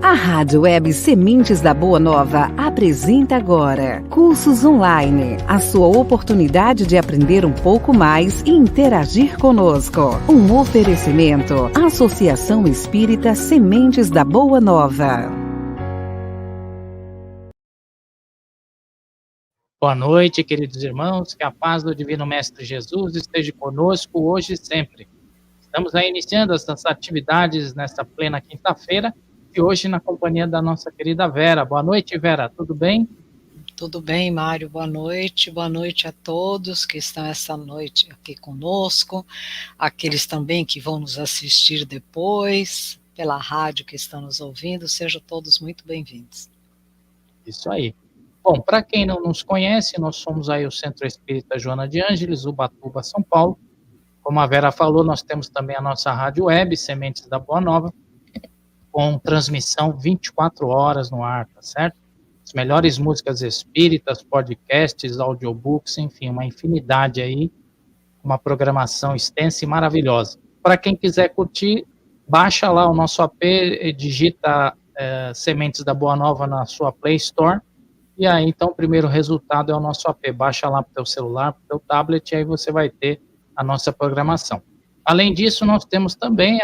A Rádio Web Sementes da Boa Nova apresenta agora Cursos Online, a sua oportunidade de aprender um pouco mais e interagir conosco. Um oferecimento, Associação Espírita Sementes da Boa Nova. Boa noite, queridos irmãos, que a paz do Divino Mestre Jesus esteja conosco hoje e sempre. Estamos aí iniciando essas atividades nesta plena quinta-feira e hoje na companhia da nossa querida Vera. Boa noite, Vera, tudo bem? Tudo bem, Mário, boa noite a todos que estão essa noite aqui conosco, aqueles também que vão nos assistir depois, pela rádio que estão nos ouvindo, sejam todos muito bem-vindos. Isso aí. Bom, para quem não nos conhece, nós somos aí o Centro Espírita Joana de Ângeles, Ubatuba, São Paulo. Como a Vera falou, nós temos também a nossa rádio web, Sementes da Boa Nova, com transmissão 24 horas no ar, tá certo? As melhores músicas espíritas, podcasts, audiobooks, enfim, uma infinidade aí, uma programação extensa e maravilhosa. Para quem quiser curtir, baixa lá o nosso app, digita Sementes da Boa Nova na sua Play Store, e aí então o primeiro resultado é o nosso app. Baixa lá para o teu celular, para o teu tablet, e aí você vai ter a nossa programação. Além disso, nós temos também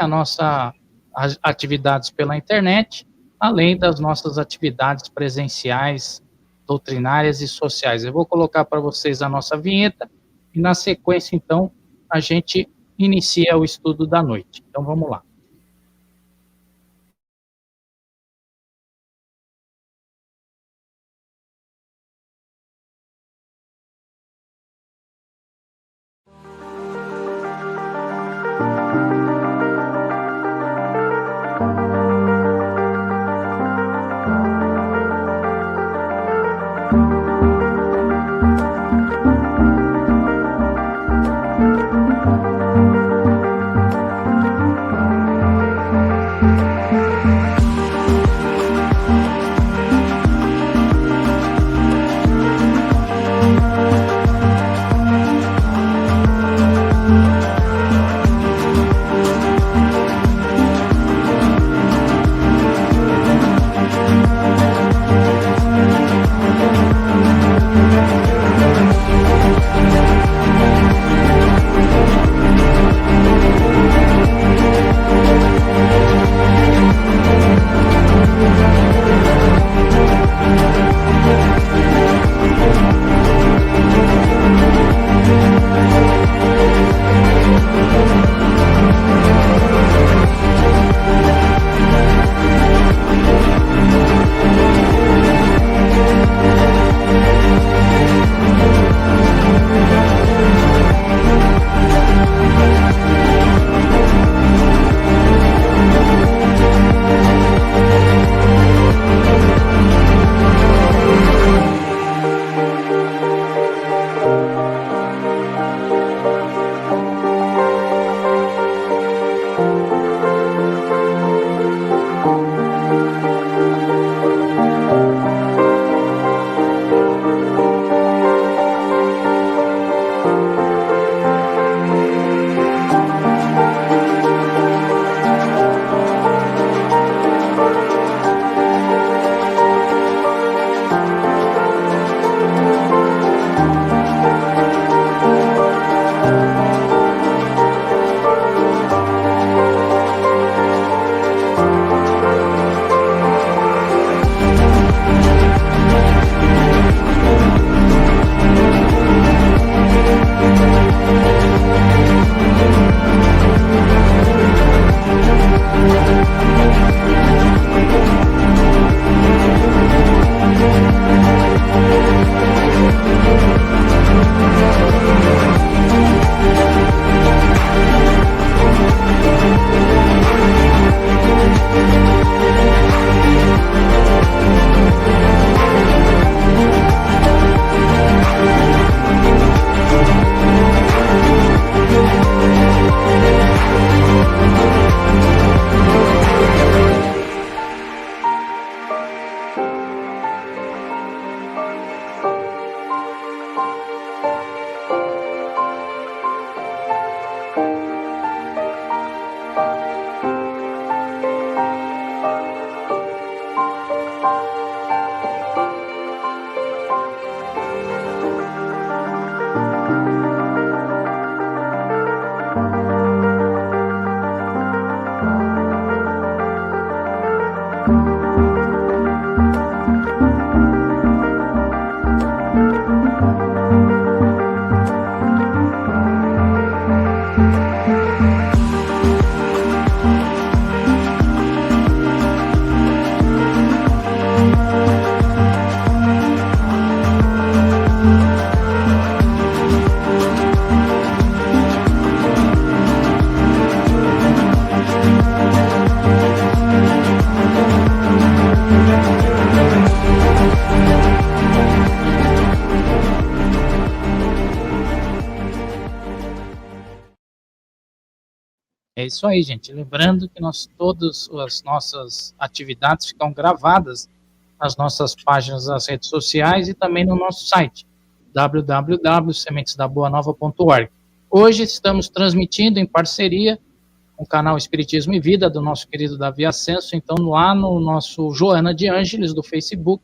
as atividades pela internet, além das nossas atividades presenciais, doutrinárias e sociais. Eu vou colocar para vocês a nossa vinheta e, na sequência, então, a gente inicia o estudo da noite. Então, vamos lá. É isso aí, gente. Lembrando que todas as nossas atividades ficam gravadas nas nossas páginas das redes sociais e também no nosso site, www.sementesdaboanova.org. Hoje estamos transmitindo em parceria com o canal Espiritismo e Vida, do nosso querido Davi Ascenso. Então, lá no nosso Joana de Ângeles, do Facebook,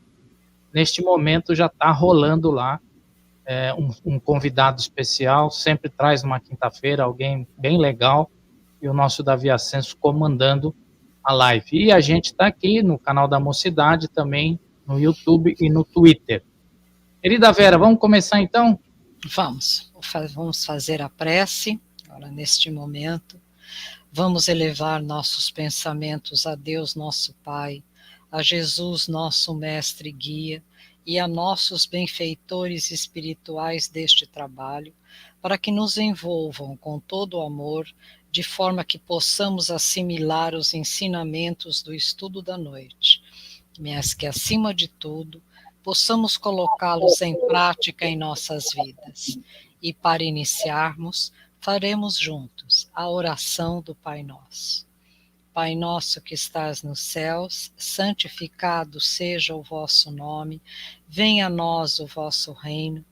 neste momento já está rolando lá um convidado especial, sempre traz numa quinta-feira alguém bem legal, e o nosso Davi Ascenso comandando a live. E a gente está aqui no canal da Mocidade, também no YouTube e no Twitter. Querida Vera, vamos começar então? Vamos fazer a prece, agora neste momento. Vamos elevar nossos pensamentos a Deus, nosso Pai, a Jesus, nosso Mestre e Guia, e a nossos benfeitores espirituais deste trabalho, para que nos envolvam com todo o amor, de forma que possamos assimilar os ensinamentos do estudo da noite, mas que, acima de tudo, possamos colocá-los em prática em nossas vidas. E para iniciarmos, faremos juntos a oração do Pai Nosso. Pai nosso que estás nos céus, santificado seja o vosso nome, venha a nós o vosso reino,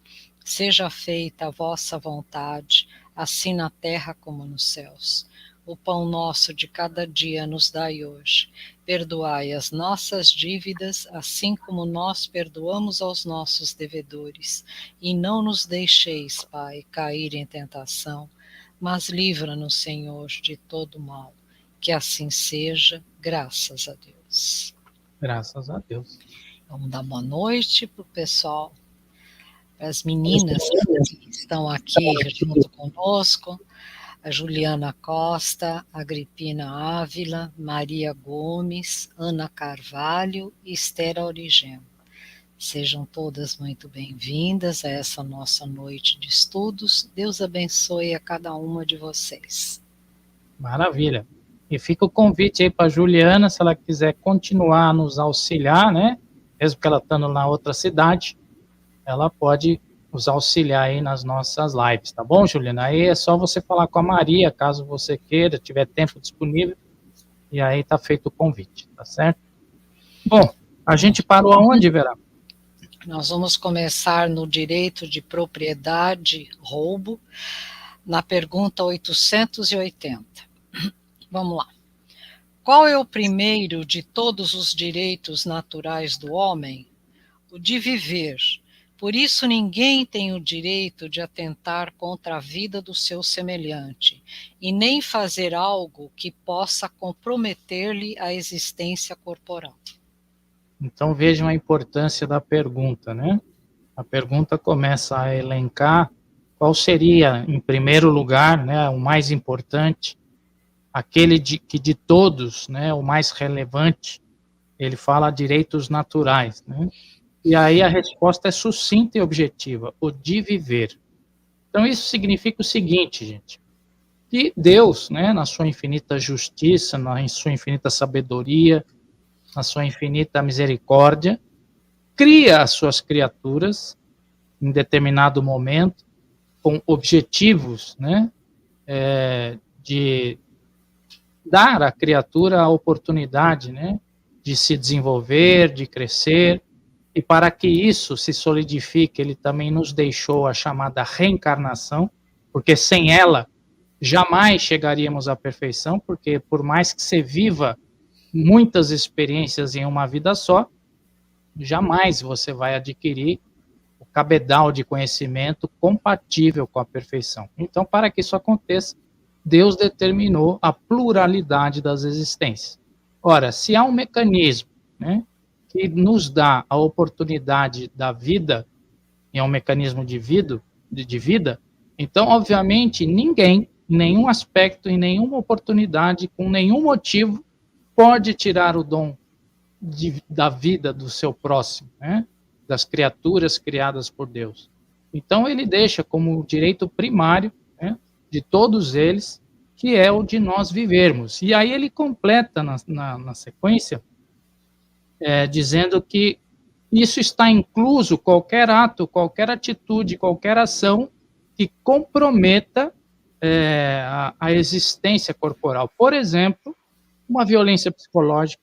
seja feita a vossa vontade, assim na terra como nos céus. O pão nosso de cada dia nos dai hoje. Perdoai as nossas dívidas, assim como nós perdoamos aos nossos devedores. E não nos deixeis, Pai, cair em tentação, mas livra-nos, Senhor, de todo mal. Que assim seja, graças a Deus. Graças a Deus. Vamos dar boa noite para o pessoal, para as meninas que estão aqui junto conosco, a Juliana Costa, Agripina Ávila, Maria Gomes, Ana Carvalho e Esther Origem. Sejam todas muito bem-vindas a essa nossa noite de estudos. Deus abençoe a cada uma de vocês. Maravilha. E fica o convite aí para a Juliana, se ela quiser continuar a nos auxiliar, né? Mesmo que ela estando na outra cidade, ela pode nos auxiliar aí nas nossas lives, tá bom, Juliana? Aí é só você falar com a Maria, caso você queira, tiver tempo disponível, e aí tá feito o convite, tá certo? Bom, a gente parou aonde, Vera? Nós vamos começar no direito de propriedade, roubo, na pergunta 880. Vamos lá. Qual é o primeiro de todos os direitos naturais do homem? O de viver. Por isso ninguém tem o direito de atentar contra a vida do seu semelhante, e nem fazer algo que possa comprometer-lhe a existência corporal. Então vejam a importância da pergunta, né? A pergunta começa a elencar qual seria, em primeiro lugar, né, o mais importante, aquele que de todos, né, o mais relevante. Ele fala direitos naturais, né? E aí a resposta é sucinta e objetiva, o de viver. Então isso significa o seguinte, gente, que Deus, né, na sua infinita justiça, na sua infinita sabedoria, na sua infinita misericórdia, cria as suas criaturas em determinado momento com objetivos, né, de dar à criatura a oportunidade, né, de se desenvolver, de crescer, e para que isso se solidifique, ele também nos deixou a chamada reencarnação, porque sem ela jamais chegaríamos à perfeição, porque por mais que você viva muitas experiências em uma vida só, jamais você vai adquirir o cabedal de conhecimento compatível com a perfeição. Então, para que isso aconteça, Deus determinou a pluralidade das existências. Ora, se há um mecanismo, né, que nos dá a oportunidade da vida, e é um mecanismo de vida, então, obviamente, ninguém, em nenhum aspecto, em nenhuma oportunidade, com nenhum motivo, pode tirar o dom da vida do seu próximo, né, das criaturas criadas por Deus. Então, ele deixa como direito primário, né, de todos eles, que é o de nós vivermos. E aí ele completa na sequência, dizendo que isso está incluso qualquer ato, qualquer atitude, qualquer ação que comprometa a existência corporal. Por exemplo, uma violência psicológica,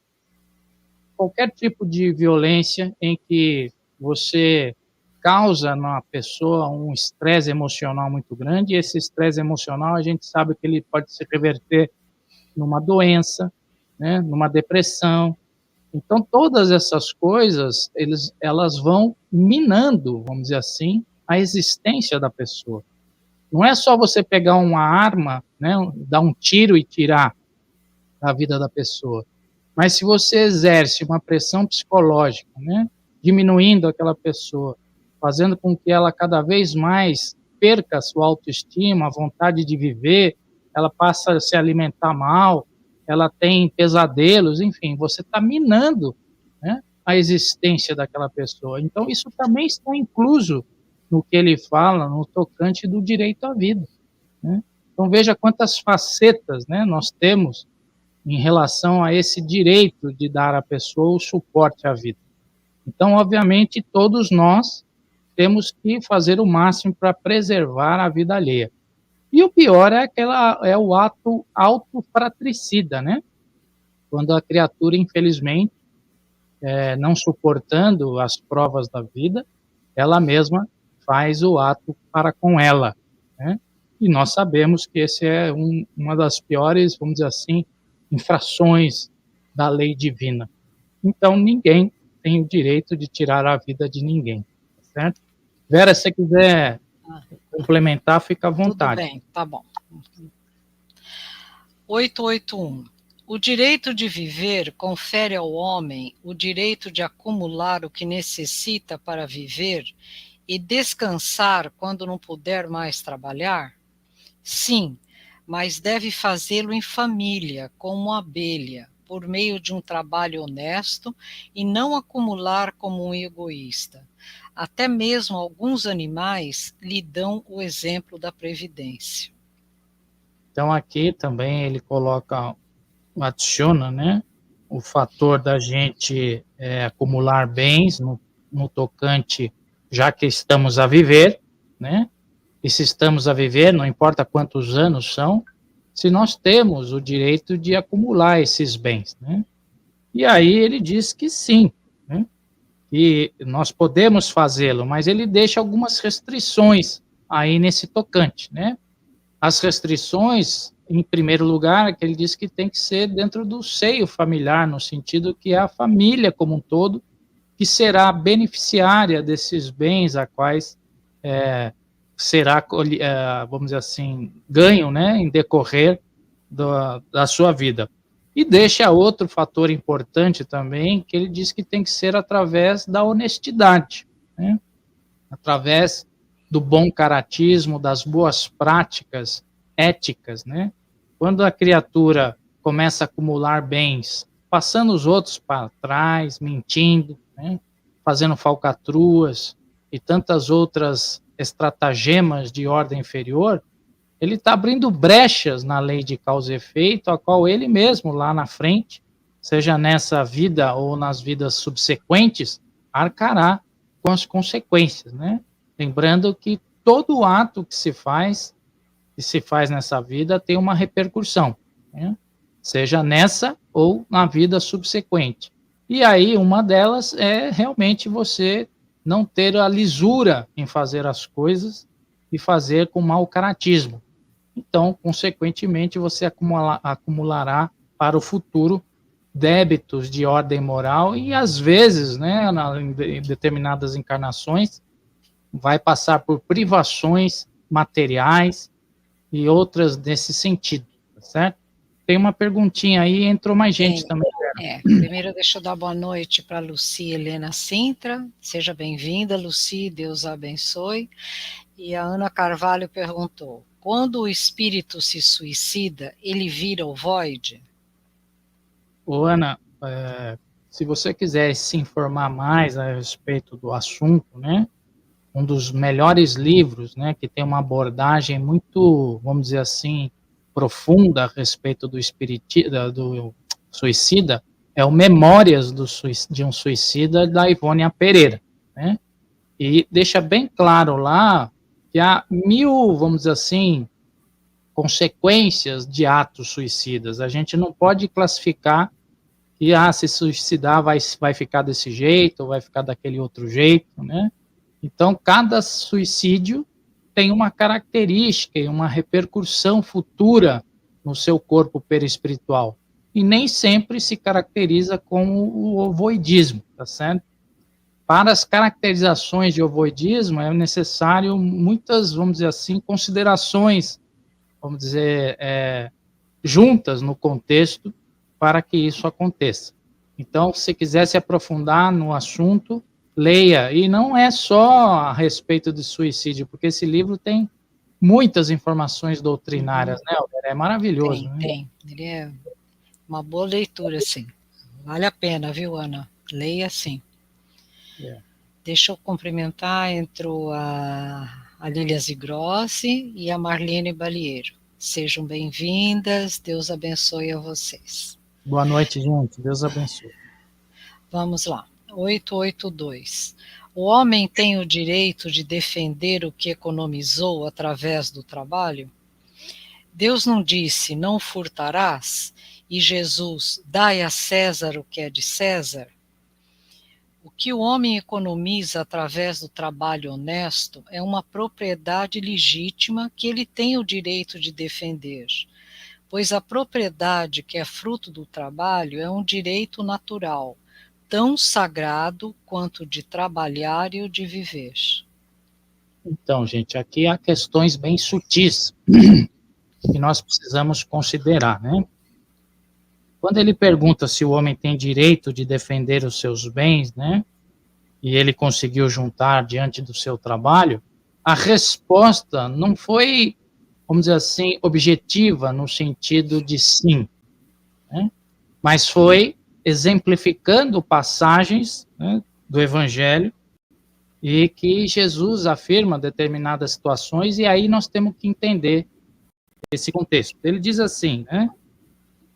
qualquer tipo de violência em que você causa na pessoa um estresse emocional muito grande, e esse estresse emocional a gente sabe que ele pode se reverter numa doença, né, numa depressão. Então, todas essas coisas, elas vão minando, vamos dizer assim, a existência da pessoa. Não é só você pegar uma arma, né, dar um tiro e tirar a vida da pessoa. Mas se você exerce uma pressão psicológica, né, diminuindo aquela pessoa, fazendo com que ela cada vez mais perca a sua autoestima, a vontade de viver, ela passa a se alimentar mal, ela tem pesadelos, enfim, você está minando, né, a existência daquela pessoa. Então, isso também está incluso no que ele fala, no tocante do direito à vida, né? Então, veja quantas facetas, né, nós temos em relação a esse direito de dar à pessoa o suporte à vida. Então, obviamente, todos nós temos que fazer o máximo para preservar a vida alheia. E o pior é o ato autofratricida, né? Quando a criatura, infelizmente, não suportando as provas da vida, ela mesma faz o ato para com ela, né? E nós sabemos que esse é uma das piores, vamos dizer assim, infrações da lei divina. Então, ninguém tem o direito de tirar a vida de ninguém, certo? Vera, se você quiser complementar, fica à vontade. Tudo bem, tá bom. 881. O direito de viver confere ao homem o direito de acumular o que necessita para viver e descansar quando não puder mais trabalhar? Sim, mas deve fazê-lo em família, como abelha, por meio de um trabalho honesto e não acumular como um egoísta. Até mesmo alguns animais lhe dão o exemplo da previdência. Então, aqui também ele adiciona, né, o fator da gente acumular bens no tocante, já que estamos a viver, né? E se estamos a viver, não importa quantos anos são, se nós temos o direito de acumular esses bens, né? E aí ele diz que sim, né? E nós podemos fazê-lo, mas ele deixa algumas restrições aí nesse tocante, né? As restrições, em primeiro lugar, é que ele diz que tem que ser dentro do seio familiar, no sentido que é a família como um todo que será beneficiária desses bens a quais será, vamos dizer assim, ganho, né, em decorrer da sua vida. E deixa outro fator importante também, que ele diz que tem que ser através da honestidade, né, através do bom caratismo, das boas práticas éticas, né. Quando a criatura começa a acumular bens, passando os outros para trás, mentindo, né, fazendo falcatruas e tantas outras estratagemas de ordem inferior, ele está abrindo brechas na lei de causa e efeito, a qual ele mesmo, lá na frente, seja nessa vida ou nas vidas subsequentes, arcará com as consequências, né? Lembrando que todo ato que se faz nessa vida tem uma repercussão, né? Seja nessa ou na vida subsequente. E aí, uma delas é realmente você não ter a lisura em fazer as coisas e fazer com mau caratismo. Então, consequentemente, você acumulará para o futuro débitos de ordem moral e, às vezes, né, em determinadas encarnações, vai passar por privações materiais e outras nesse sentido, tá certo? Tem uma perguntinha aí, entrou mais gente também. Primeiro deixa eu dar boa noite para Luci Helena Sintra, seja bem-vinda, Luci, Deus a abençoe. E a Ana Carvalho perguntou, quando o espírito se suicida, ele vira o void? Ô, Ana, se você quiser se informar mais a respeito do assunto, né, um dos melhores livros, né, que tem uma abordagem muito, vamos dizer assim, profunda a respeito do suicida, é o Memórias de um Suicida, da Ivone Pereira, né? E deixa bem claro lá que há vamos dizer assim, consequências de atos suicidas. A gente não pode classificar que, se suicidar vai ficar desse jeito, ou vai ficar daquele outro jeito, né? Então, cada suicídio tem uma característica e uma repercussão futura no seu corpo perispiritual. E nem sempre se caracteriza com o ovoidismo, tá certo? Para as caracterizações de ovoidismo, é necessário muitas, vamos dizer assim, considerações, vamos dizer, juntas no contexto para que isso aconteça. Então, se quiser se aprofundar no assunto, leia. E não é só a respeito de suicídio, porque esse livro tem muitas informações doutrinárias, né, Albert? É maravilhoso. Tem, né? tem. Ele é uma boa leitura, sim. Vale a pena, viu, Ana? Leia, sim. Deixa eu cumprimentar, entrou a Lília Zigrossi e a Marlene Balieiro. Sejam bem-vindas, Deus abençoe a vocês. Boa noite, gente, Deus abençoe. Vamos lá, 882. O homem tem o direito de defender o que economizou através do trabalho? Deus não disse, não furtarás? E Jesus, dai a César o que é de César? O que o homem economiza através do trabalho honesto é uma propriedade legítima que ele tem o direito de defender, pois a propriedade que é fruto do trabalho é um direito natural, tão sagrado quanto o de trabalhar e o de viver. Então, gente, aqui há questões bem sutis que nós precisamos considerar, né? Quando ele pergunta se o homem tem direito de defender os seus bens, né, e ele conseguiu juntar diante do seu trabalho, a resposta não foi, vamos dizer assim, objetiva no sentido de sim, né, mas foi exemplificando passagens, né, do Evangelho e que Jesus afirma determinadas situações, e aí nós temos que entender esse contexto. Ele diz assim, né,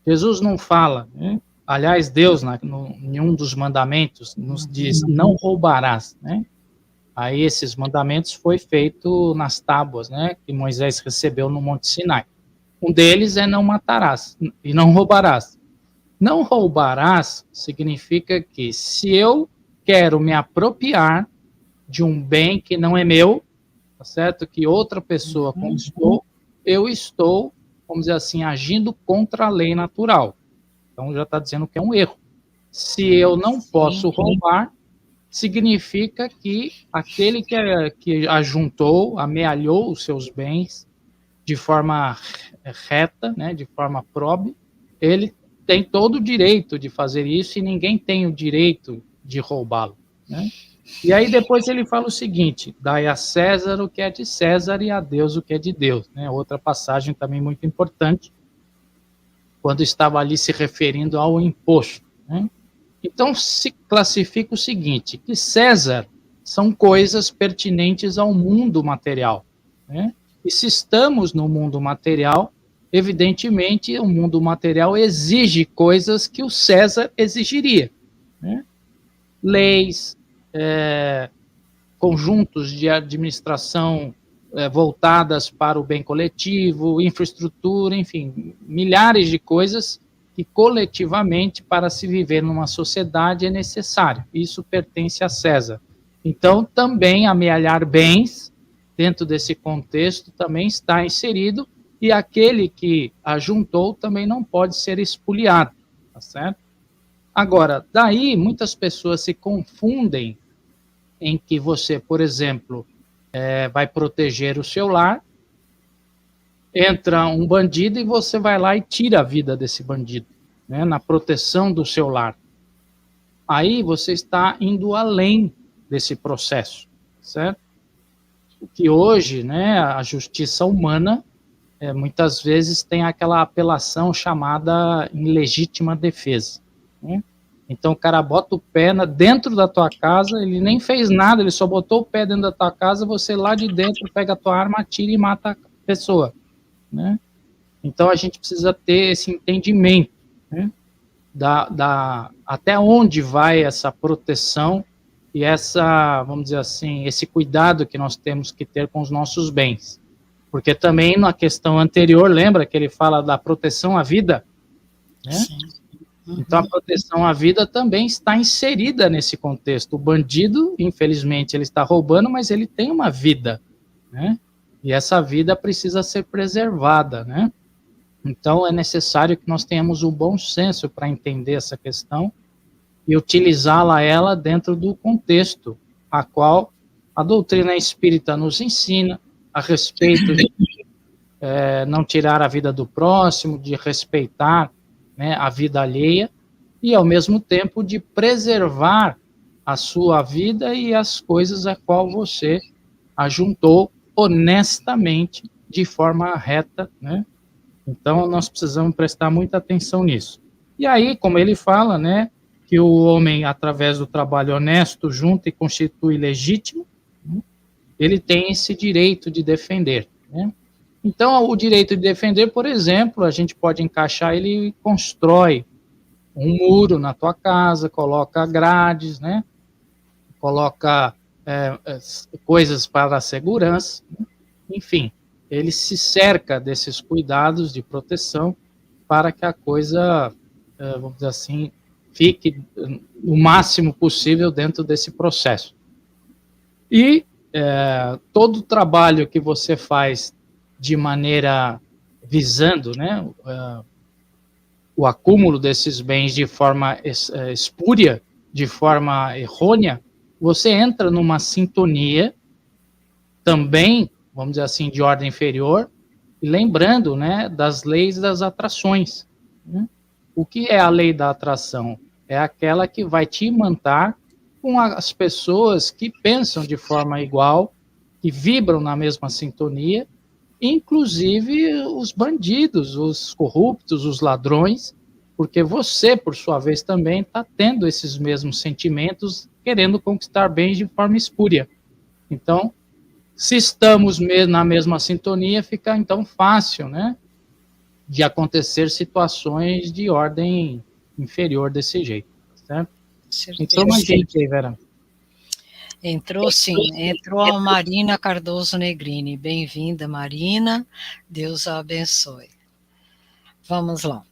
Jesus não fala, né? Aliás, Deus, em um dos mandamentos, nos diz, não roubarás, né? Aí esses mandamentos foi feito nas tábuas, né? Que Moisés recebeu no Monte Sinai. Um deles é não matarás e não roubarás. Não roubarás significa que se eu quero me apropriar de um bem que não é meu, tá certo? Que outra pessoa conquistou, eu estou, vamos dizer assim, agindo contra a lei natural. Então, já está dizendo que é um erro. Se eu não posso roubar, significa que aquele que ajuntou, amealhou os seus bens de forma reta, né, de forma probe, ele tem todo o direito de fazer isso e ninguém tem o direito de roubá-lo, né? E aí depois ele fala o seguinte, dai a César o que é de César e a Deus o que é de Deus, né? Outra passagem também muito importante, quando estava ali se referindo ao imposto, né? Então se classifica o seguinte, que César são coisas pertinentes ao mundo material, né? E se estamos no mundo material, evidentemente o mundo material exige coisas que o César exigiria, né? Leis, conjuntos de administração voltadas para o bem coletivo, infraestrutura, enfim, milhares de coisas que coletivamente, para se viver numa sociedade, é necessário. Isso pertence a César. Então, também amealhar bens, dentro desse contexto, também está inserido, e aquele que ajuntou também não pode ser espoliado, tá certo? Agora, daí muitas pessoas se confundem em que você, por exemplo, vai proteger o seu lar, entra um bandido e você vai lá e tira a vida desse bandido, né, na proteção do seu lar. Aí você está indo além desse processo, certo? O que hoje, né, a justiça humana, muitas vezes tem aquela apelação chamada em legítima defesa, né? Então o cara bota o pé dentro da tua casa, ele nem fez nada, ele só botou o pé dentro da tua casa, você lá de dentro pega a tua arma, atira e mata a pessoa, né? Então a gente precisa ter esse entendimento, né, até onde vai essa proteção e essa, vamos dizer assim, esse cuidado que nós temos que ter com os nossos bens. Porque também na questão anterior, lembra que ele fala da proteção à vida? Né? Sim. Então, a proteção à vida também está inserida nesse contexto. O bandido, infelizmente, ele está roubando, mas ele tem uma vida, né? E essa vida precisa ser preservada, né? Então, é necessário que nós tenhamos um bom senso para entender essa questão e utilizá-la ela dentro do contexto a qual a doutrina espírita nos ensina a respeito de não tirar a vida do próximo, de respeitar, né, a vida alheia, e ao mesmo tempo de preservar a sua vida e as coisas a qual você ajuntou honestamente, de forma reta, né? Então, nós precisamos prestar muita atenção nisso. E aí, como ele fala, né, que o homem, através do trabalho honesto, junta e constitui legítimo, né, ele tem esse direito de defender, né? Então, o direito de defender, por exemplo, a gente pode encaixar, ele constrói um muro na tua casa, coloca grades, né? Coloca coisas para a segurança, né? Enfim, ele se cerca desses cuidados de proteção para que a coisa, vamos dizer assim, fique o máximo possível dentro desse processo. E todo o trabalho que você faz de maneira visando, né, o acúmulo desses bens de forma espúria, de forma errônea, você entra numa sintonia também, vamos dizer assim, de ordem inferior, e lembrando, né, das leis das atrações, né? O que é a lei da atração? É aquela que vai te imantar com as pessoas que pensam de forma igual, que vibram na mesma sintonia, inclusive os bandidos, os corruptos, os ladrões, porque você, por sua vez, também está tendo esses mesmos sentimentos, querendo conquistar bens de forma espúria. Então, se estamos na mesma sintonia, fica então fácil, né, de acontecer situações de ordem inferior desse jeito, certo? Entrou mais gente aí, Vera. Entrou sim, entrou a Marina Cardoso Negrini. Bem-vinda, Marina, Deus a abençoe. Vamos lá.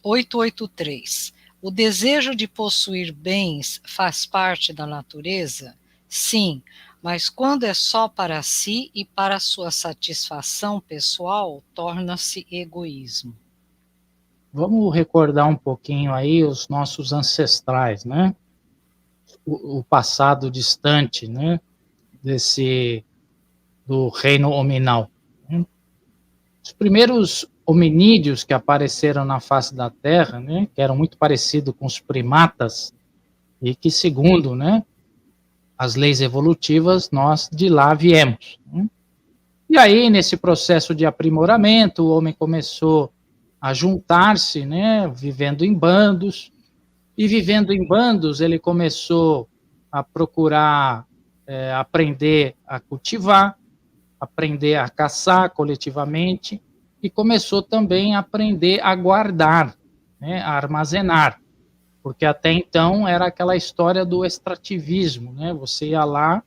883. O desejo de possuir bens faz parte da natureza? Sim, mas quando é só para si e para sua satisfação pessoal, torna-se egoísmo. Vamos recordar um pouquinho aí os nossos ancestrais, né? O passado distante, né, do reino hominal. Os primeiros hominídeos que apareceram na face da Terra, né, que eram muito parecidos com os primatas, e que, segundo, né, as leis evolutivas, nós de lá viemos, né? E aí, nesse processo de aprimoramento, o homem começou a juntar-se, né, vivendo em bandos, e vivendo em bandos, ele começou a procurar aprender a cultivar, aprender a caçar coletivamente, e começou também a aprender a guardar, né, a armazenar, porque até então era aquela história do extrativismo, né? Você ia lá,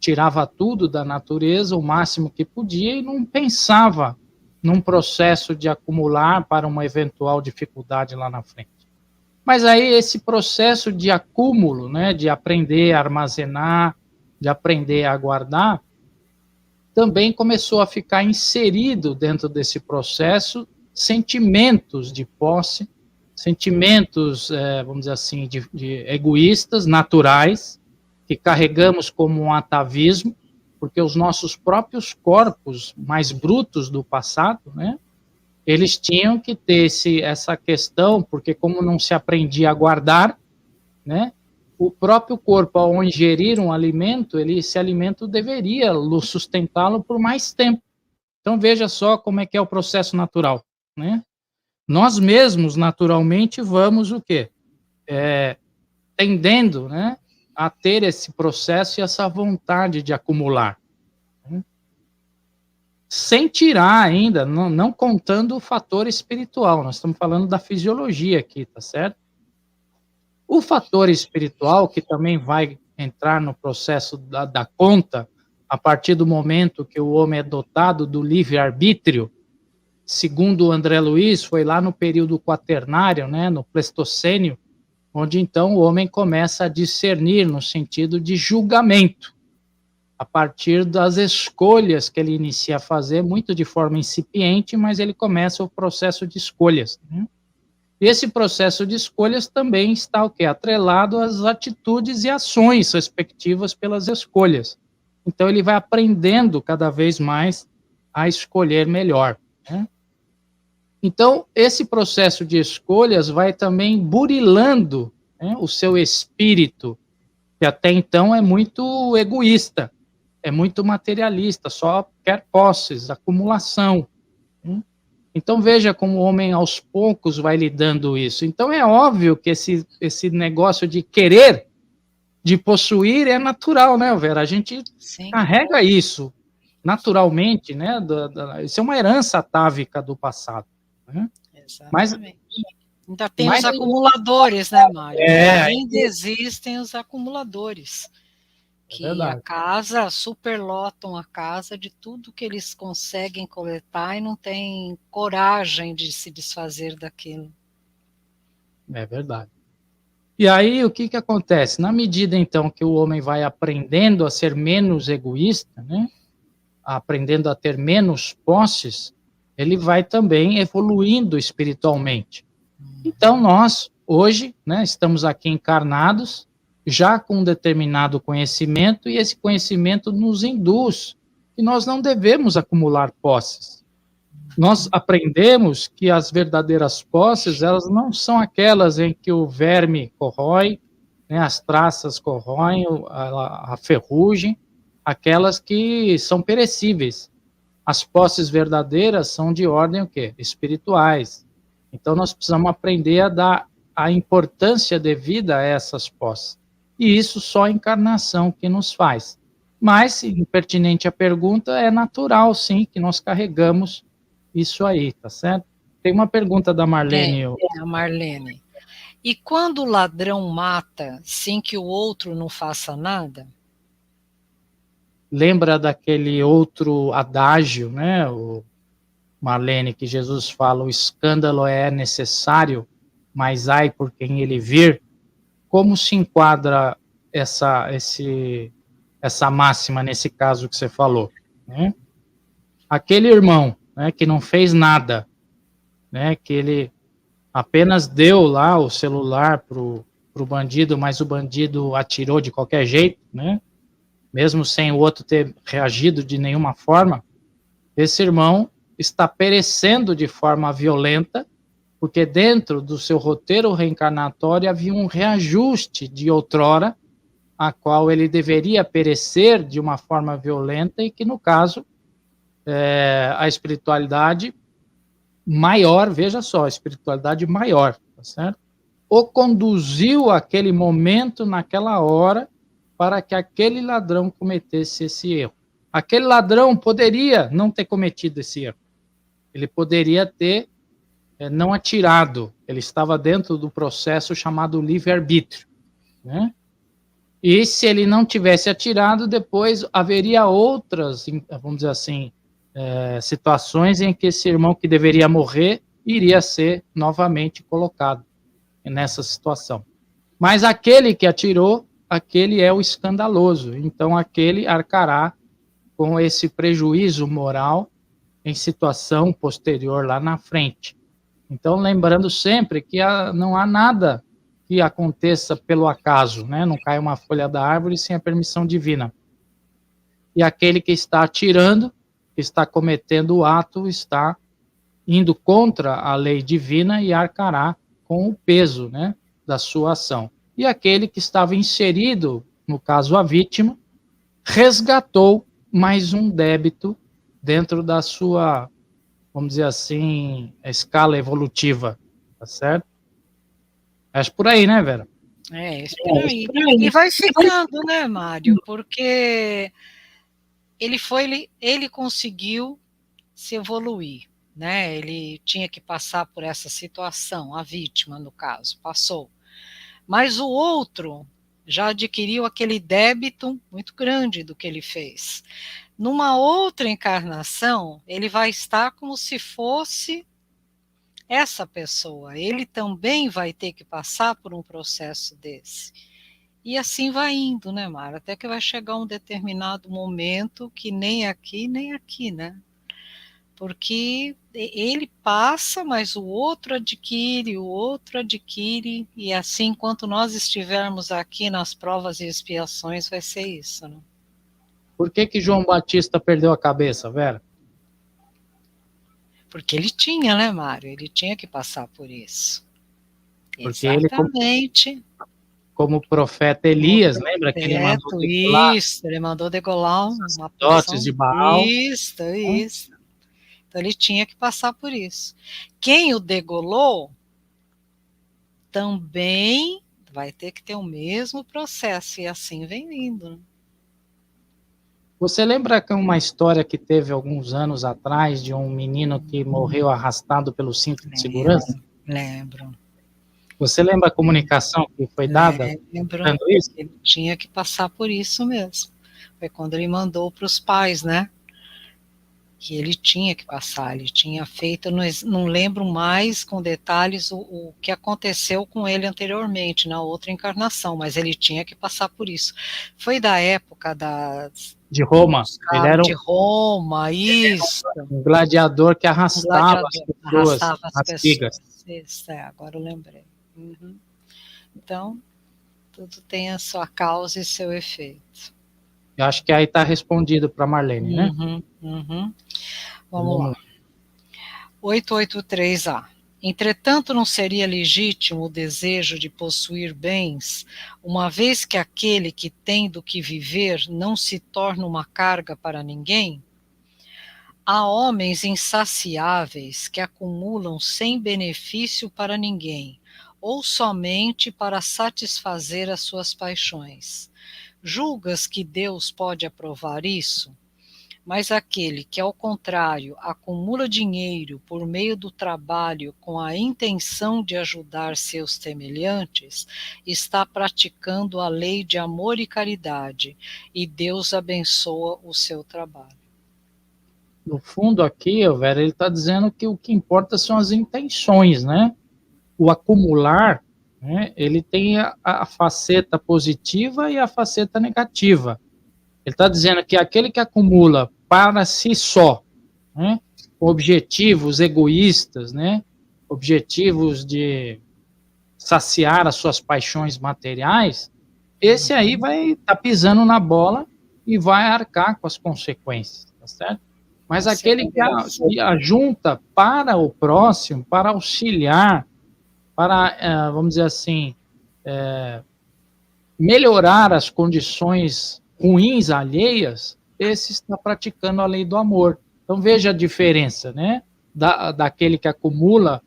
tirava tudo da natureza, o máximo que podia, e não pensava num processo de acumular para uma eventual dificuldade lá na frente. Mas aí esse processo de acúmulo, né, de aprender a armazenar, de aprender a guardar, também começou a ficar inserido dentro desse processo sentimentos de posse, sentimentos, vamos dizer assim, de egoístas, naturais, que carregamos como um atavismo, porque os nossos próprios corpos mais brutos do passado, né, eles tinham que ter essa questão, porque como não se aprendia a guardar, né, o próprio corpo, ao ingerir um alimento, esse alimento deveria sustentá-lo por mais tempo. Então, veja só como é que é o processo natural, né? Nós mesmos, naturalmente, vamos o quê? Tendendo, né, a ter esse processo e essa vontade de acumular. Sem tirar ainda, não contando o fator espiritual, nós estamos falando da fisiologia aqui, tá certo? O fator espiritual, que também vai entrar no processo da conta, a partir do momento que o homem é dotado do livre-arbítrio, segundo o André Luiz, foi lá no período quaternário, né, no Pleistocênio, onde então o homem começa a discernir no sentido de julgamento, a partir das escolhas que ele inicia a fazer, muito de forma incipiente, mas ele começa o processo de escolhas, né? E esse processo de escolhas também está o quê? Atrelado às atitudes e ações respectivas pelas escolhas. Então ele vai aprendendo cada vez mais a escolher melhor, né? Então esse processo de escolhas vai também burilando, né, o seu espírito, que até então é muito egoísta, é muito materialista, só quer posses, acumulação, né? Então veja como o homem aos poucos vai lidando isso. Então é óbvio que esse negócio de querer, de possuir é natural, né, Vera? A gente Sim. carrega isso naturalmente, né? Isso é uma herança atávica do passado, né? Exatamente. Ainda tem mas os acumuladores, né, Mário? É, Ainda existem os acumuladores. Que a casa, superlotam a casa de tudo que eles conseguem coletar e não têm coragem de se desfazer daquilo. É verdade. E aí, o que acontece? Na medida, então, que o homem vai aprendendo a ser menos egoísta, né, aprendendo a ter menos posses, ele vai também evoluindo espiritualmente. Então, nós, hoje, né, estamos aqui encarnados, já com um determinado conhecimento, e esse conhecimento nos induz que nós não devemos acumular posses. Nós aprendemos que as verdadeiras posses, elas não são aquelas em que o verme corrói, né, as traças corroem, a ferrugem, aquelas que são perecíveis. As posses verdadeiras são de ordem o quê? Espirituais. Então nós precisamos aprender a dar a importância devida a essas posses. E isso só a encarnação que nos faz. Mas, impertinente a pergunta, é natural, sim, que nós carregamos isso aí, tá certo? Tem uma pergunta da Marlene. A Marlene. E quando o ladrão mata sem que o outro não faça nada? Lembra daquele outro adágio, né, Marlene, que Jesus fala, o escândalo é necessário, mas ai por quem ele vir? Como se enquadra essa máxima nesse caso que você falou, né? Aquele irmão, né, que não fez nada, né, que ele apenas deu lá o celular pro bandido, mas o bandido atirou de qualquer jeito, né, mesmo sem o outro ter reagido de nenhuma forma, esse irmão está perecendo de forma violenta, porque dentro do seu roteiro reencarnatório havia um reajuste de outrora, a qual ele deveria perecer de uma forma violenta, e que, no caso, a espiritualidade maior, veja só, a espiritualidade maior, tá certo? O conduziu àquele momento, naquela hora, para que aquele ladrão cometesse esse erro. Aquele ladrão poderia não ter cometido esse erro. Ele poderia ter não atirado. Ele estava dentro do processo chamado livre-arbítrio, né? E se ele não tivesse atirado, depois haveria outras, vamos dizer assim, situações em que esse irmão que deveria morrer iria ser novamente colocado nessa situação. Mas aquele que atirou, aquele é o escandaloso. Então aquele arcará com esse prejuízo moral em situação posterior lá na frente. Então, lembrando sempre que não há nada que aconteça pelo acaso, né? Não cai uma folha da árvore sem a permissão divina. E aquele que está atirando, que está cometendo o ato, está indo contra a lei divina e arcará com o peso, né, da sua ação. E aquele que estava inserido, no caso a vítima, resgatou mais um débito dentro da sua, vamos dizer assim, escala evolutiva, tá certo? Acho por aí, né, Vera? Isso por aí. E vai ficando, né, Mário? Porque ele conseguiu se evoluir, né? Ele tinha que passar por essa situação, a vítima, no caso, passou. Mas o outro, já adquiriu aquele débito muito grande do que ele fez. Numa outra encarnação, ele vai estar como se fosse essa pessoa. Ele também vai ter que passar por um processo desse. E assim vai indo, né, Mara? Até que vai chegar um determinado momento que nem aqui, né? Porque ele passa, mas o outro adquire, e assim, enquanto nós estivermos aqui nas provas e expiações, vai ser isso, né? Por que João Batista perdeu a cabeça, Vera? Porque ele tinha, né, Mário? Ele tinha que passar por isso. Porque exatamente. Como profeta Elias, lembra que ele mandou degolar? Isso, ele mandou degolar uma porção de Baal. Isso. Então ele tinha que passar por isso. Quem o degolou também vai ter que ter o mesmo processo, e assim vem indo, né? Você lembra que uma história que teve alguns anos atrás de um menino que morreu arrastado pelo cinto de segurança? Lembro. Você lembra a comunicação que foi dada? Lembro. Ele tinha que passar por isso mesmo. Foi quando ele mandou para os pais, né? Que ele tinha que passar, ele tinha feito, não lembro mais com detalhes o que aconteceu com ele anteriormente, na outra encarnação, mas ele tinha que passar por isso. Foi da época de Roma. Ele era de Roma, isso. Um gladiador que arrastava as pessoas nas figas. Isso, agora eu lembrei. Uhum. Então, tudo tem a sua causa e seu efeito. Eu acho que aí está respondido para Marlene, né? Vamos lá. 883A. Entretanto, não seria legítimo o desejo de possuir bens, uma vez que aquele que tem do que viver não se torna uma carga para ninguém? Há homens insaciáveis que acumulam sem benefício para ninguém, ou somente para satisfazer as suas paixões. Julgas que Deus pode aprovar isso? Mas aquele que, ao contrário, acumula dinheiro por meio do trabalho com a intenção de ajudar seus semelhantes, está praticando a lei de amor e caridade, e Deus abençoa o seu trabalho. No fundo aqui, Vera, ele está dizendo que o que importa são as intenções, né? O acumular, né, ele tem a faceta positiva e a faceta negativa. Ele está dizendo que aquele que acumula para si só, né, com objetivos egoístas, né, objetivos de saciar as suas paixões materiais, esse aí vai estar pisando na bola e vai arcar com as consequências, tá certo? Mas aquele que ajunta para o próximo, para auxiliar, para, vamos dizer assim, melhorar as condições ruins alheias, esse está praticando a lei do amor. Então veja a diferença, né? Daquele que acumula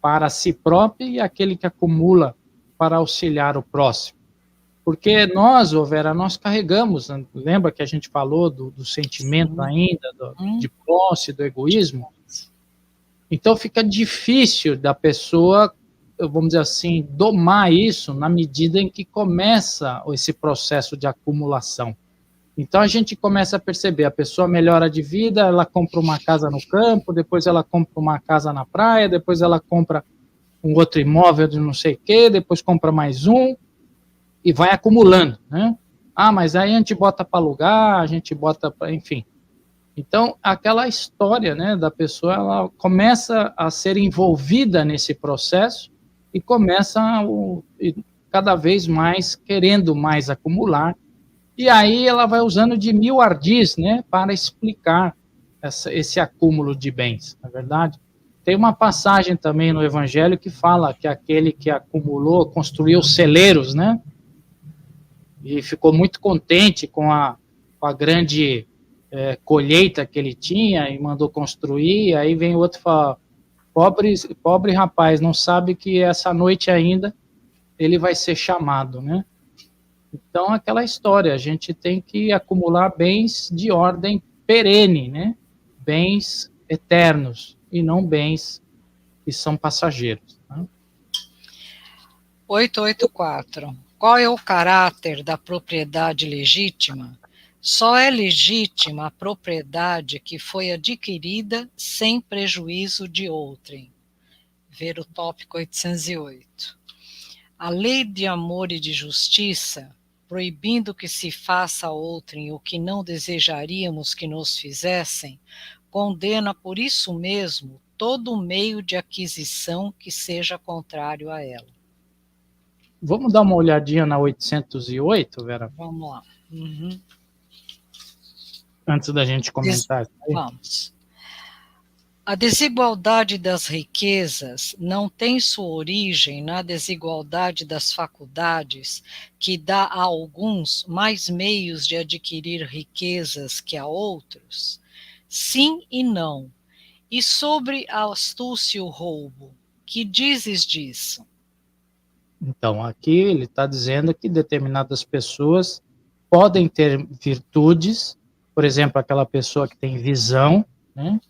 para si próprio e aquele que acumula para auxiliar o próximo. Porque nós, Vera, nós carregamos, lembra que a gente falou do sentimento ainda, de posse, do egoísmo? Então fica difícil da pessoa, vamos dizer assim, domar isso na medida em que começa esse processo de acumulação. Então a gente começa a perceber, a pessoa melhora de vida, ela compra uma casa no campo, depois ela compra uma casa na praia, depois ela compra um outro imóvel de não sei o quê, depois compra mais um, e vai acumulando, né? Ah, mas aí a gente bota para alugar, a gente bota para, enfim. Então, aquela história, né, da pessoa, ela começa a ser envolvida nesse processo e começa cada vez mais querendo mais acumular. E aí ela vai usando de mil ardis, né, para explicar esse acúmulo de bens, não é verdade? Tem uma passagem também no Evangelho que fala que aquele que acumulou, construiu celeiros, né, e ficou muito contente com a grande colheita que ele tinha e mandou construir. Aí vem o outro e fala, pobre rapaz, não sabe que essa noite ainda ele vai ser chamado, né? Então, aquela história, a gente tem que acumular bens de ordem perene, né? Bens eternos, e não bens que são passageiros. Né? 884. Qual é o caráter da propriedade legítima? Só é legítima a propriedade que foi adquirida sem prejuízo de outrem. Ver o tópico 808. A lei de amor e de justiça, proibindo que se faça a outrem o que não desejaríamos que nos fizessem, condena por isso mesmo todo meio de aquisição que seja contrário a ela. Vamos dar uma olhadinha na 808, Vera? Vamos lá. Uhum. Antes da gente comentar. Vamos. A desigualdade das riquezas não tem sua origem na desigualdade das faculdades, que dá a alguns mais meios de adquirir riquezas que a outros? Sim e não. E sobre a astúcia e o roubo, que dizes disso? Então, aqui ele está dizendo que determinadas pessoas podem ter virtudes, por exemplo, aquela pessoa que tem visão, né?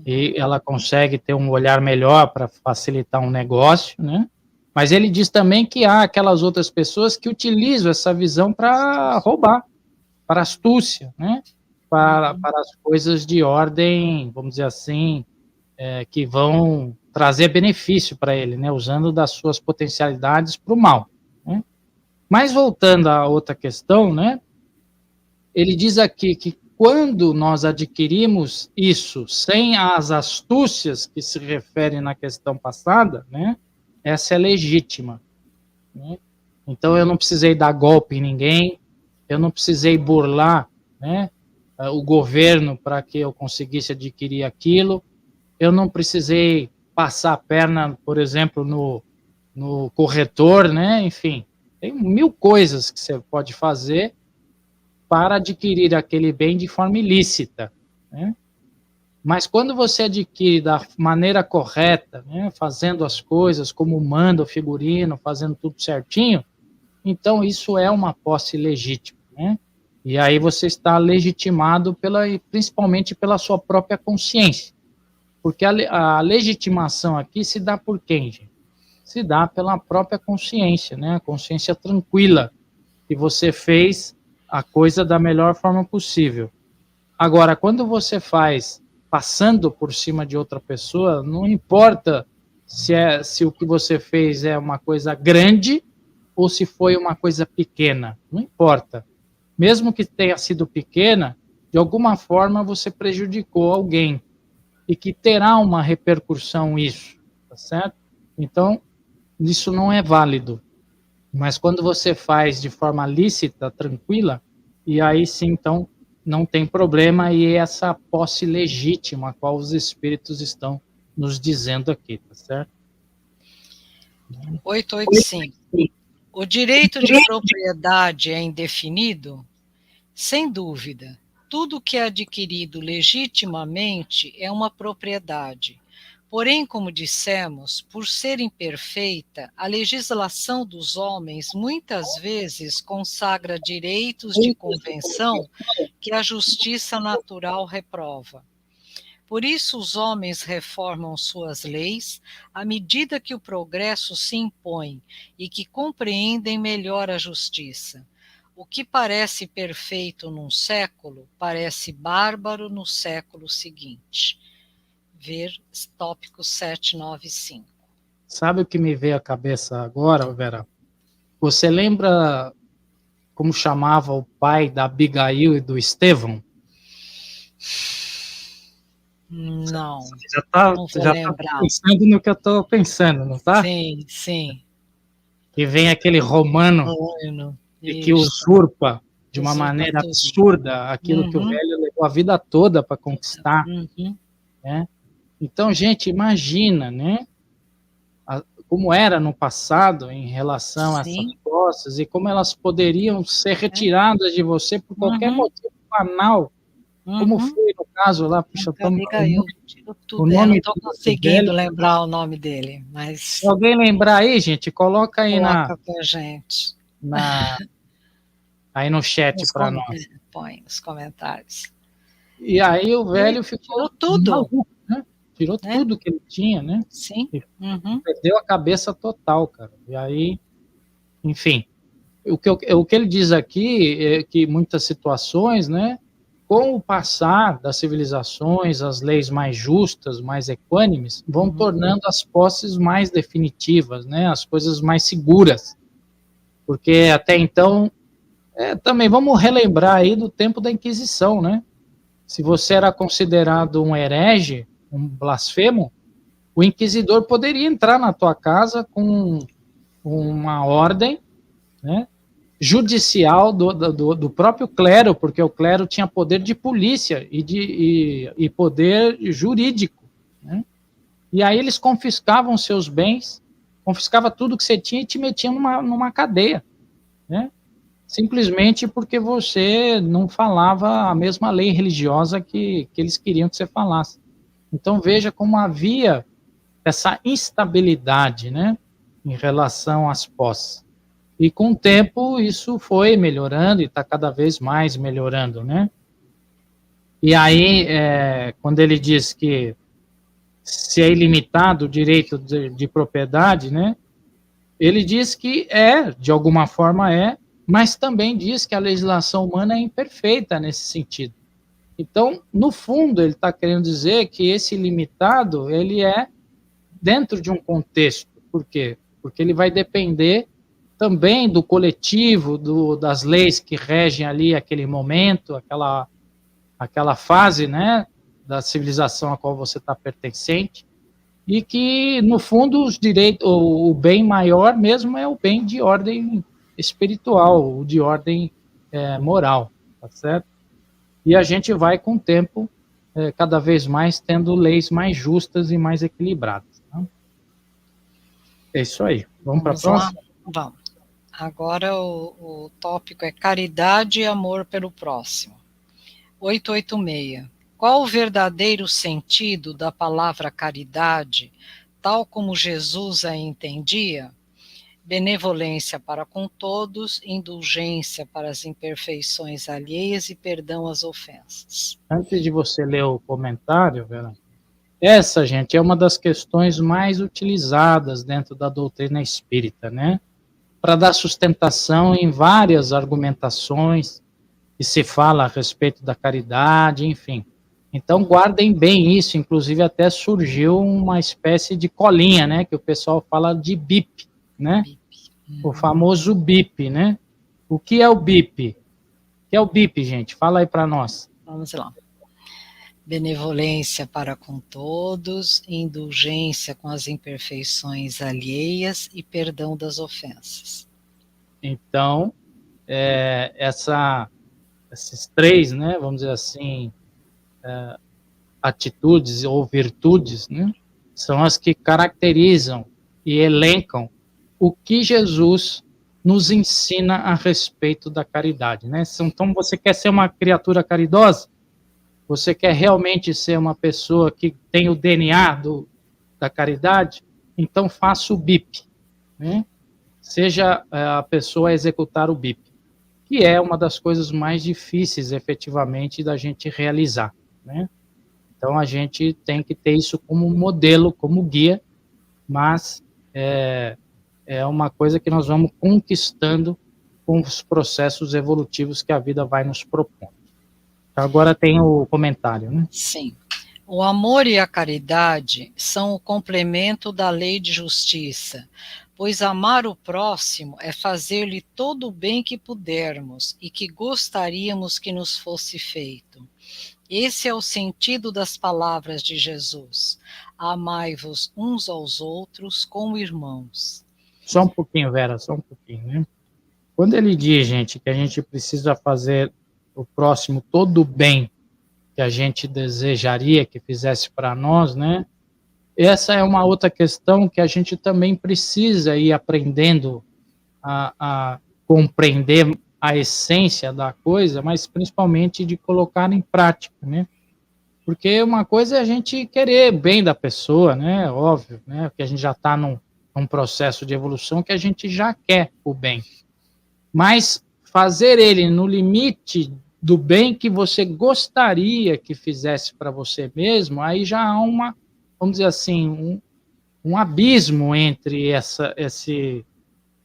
E ela consegue ter um olhar melhor para facilitar um negócio, né? Mas ele diz também que há aquelas outras pessoas que utilizam essa visão para roubar, para astúcia, né? Para as coisas de ordem, vamos dizer assim, que vão trazer benefício para ele, né? Usando das suas potencialidades para o mal, né? Mas voltando à outra questão, né? Ele diz aqui que quando nós adquirimos isso sem as astúcias que se referem na questão passada, né, essa é legítima, né? Então eu não precisei dar golpe em ninguém, eu não precisei burlar, né, o governo para que eu conseguisse adquirir aquilo, eu não precisei passar a perna, por exemplo, no corretor, né, enfim, tem 1000 coisas que você pode fazer para adquirir aquele bem de forma ilícita, né? Mas quando você adquire da maneira correta, né, fazendo as coisas como manda o figurino, fazendo tudo certinho, então isso é uma posse legítima, né? E aí você está legitimado principalmente pela sua própria consciência, porque a legitimação aqui se dá por quem, gente? Se dá pela própria consciência, né? A consciência tranquila que você fez a coisa da melhor forma possível. Agora, quando você faz passando por cima de outra pessoa, não importa se o que você fez é uma coisa grande ou se foi uma coisa pequena, não importa. Mesmo que tenha sido pequena, de alguma forma você prejudicou alguém e que terá uma repercussão isso, tá certo? Então, isso não é válido. Mas quando você faz de forma lícita, tranquila, e aí sim, então, não tem problema, e é essa posse legítima a qual os espíritos estão nos dizendo aqui, tá certo? 885. O direito de propriedade é indefinido? Sem dúvida. Tudo que é adquirido legitimamente é uma propriedade. Porém, como dissemos, por ser imperfeita, a legislação dos homens muitas vezes consagra direitos de convenção que a justiça natural reprova. Por isso, os homens reformam suas leis à medida que o progresso se impõe e que compreendem melhor a justiça. O que parece perfeito num século, parece bárbaro no século seguinte. Ver tópico 795. Sabe o que me veio à cabeça agora, Vera? Você lembra como chamava o pai da Abigail e do Estevão? Não. Você já tá pensando no que eu estou pensando, não tá? Sim, sim. Que vem aquele romano que usurpa de uma maneira absurda aquilo que o velho levou a vida toda para conquistar, né? Então, gente, imagina, né? Como era no passado em relação a essas posses e como elas poderiam ser retiradas de você por qualquer motivo banal, como foi no caso lá, puxa, o nome, eu não estou conseguindo lembrar o nome dele, mas se alguém lembrar aí, gente, coloca aí pra gente. Aí no chat para nós. Põe nos comentários. E aí o velho ficou tudo. Maluco, né? Tirou tudo que ele tinha, né? Sim. Perdeu a cabeça total, cara. E aí, enfim. o que ele diz aqui é que muitas situações, né, com o passar das civilizações, as leis mais justas, mais equânimes, vão tornando as posses mais definitivas, né, as coisas mais seguras. Porque até então, também vamos relembrar aí do tempo da Inquisição, né? Se você era considerado um herege, um blasfemo, o inquisidor poderia entrar na tua casa com uma ordem, né, judicial do próprio clero, porque o clero tinha poder de polícia e poder jurídico, né? E aí eles confiscavam seus bens, confiscava tudo que você tinha e te metiam numa cadeia, né? Simplesmente porque você não falava a mesma lei religiosa que eles queriam que você falasse. Então veja como havia essa instabilidade, né, em relação às posses. E com o tempo isso foi melhorando e está cada vez mais melhorando, né? E aí, quando ele diz que se é ilimitado o direito de propriedade, né, ele diz que de alguma forma mas também diz que a legislação humana é imperfeita nesse sentido. Então, no fundo, ele está querendo dizer que esse limitado, ele é dentro de um contexto. Por quê? Porque ele vai depender também do coletivo, das leis que regem ali aquele momento, aquela fase, né, da civilização a qual você está pertencente, e que, no fundo, os direitos, o bem maior mesmo é o bem de ordem espiritual, o de ordem moral, tá certo? E a gente vai, com o tempo, cada vez mais tendo leis mais justas e mais equilibradas. Tá? É isso aí. Vamos para a próxima? Vamos. Agora o tópico é caridade e amor pelo próximo. 886. Qual o verdadeiro sentido da palavra caridade, tal como Jesus a entendia? Benevolência para com todos, indulgência para as imperfeições alheias e perdão às ofensas. Antes de você ler o comentário, Vera, essa, gente, é uma das questões mais utilizadas dentro da doutrina espírita, né? Para dar sustentação em várias argumentações que se fala a respeito da caridade, enfim. Então, guardem bem isso, inclusive até surgiu uma espécie de colinha, né, que o pessoal fala de BIP, né? O famoso BIP, né? O que é o BIP? O que é o BIP, gente? Fala aí para nós. Vamos lá. Benevolência para com todos, indulgência com as imperfeições alheias e perdão das ofensas. Então, esses três, né, vamos dizer assim, atitudes ou virtudes, né, são as que caracterizam e elencam o que Jesus nos ensina a respeito da caridade, né? Então, você quer ser uma criatura caridosa? Você quer realmente ser uma pessoa que tem o DNA da caridade? Então, faça o BIP, né? Seja a pessoa a executar o BIP, que é uma das coisas mais difíceis, efetivamente, da gente realizar, né? Então, a gente tem que ter isso como modelo, como guia, mas é uma coisa que nós vamos conquistando com os processos evolutivos que a vida vai nos propondo. Então, agora tem o comentário, né? Sim. O amor e a caridade são o complemento da lei de justiça, pois amar o próximo é fazer-lhe todo o bem que pudermos e que gostaríamos que nos fosse feito. Esse é o sentido das palavras de Jesus. Amai-vos uns aos outros como irmãos. Só um pouquinho, Vera, só um pouquinho, né? Quando ele diz, gente, que a gente precisa fazer o próximo todo o bem que a gente desejaria que fizesse para nós, né? Essa é uma outra questão que a gente também precisa ir aprendendo a compreender a essência da coisa, mas principalmente de colocar em prática, né? Porque uma coisa é a gente querer bem da pessoa, né? Óbvio, né? Porque a gente já está num processo de evolução que a gente já quer o bem. Mas fazer ele no limite do bem que você gostaria que fizesse para você mesmo, aí já há vamos dizer assim, um abismo entre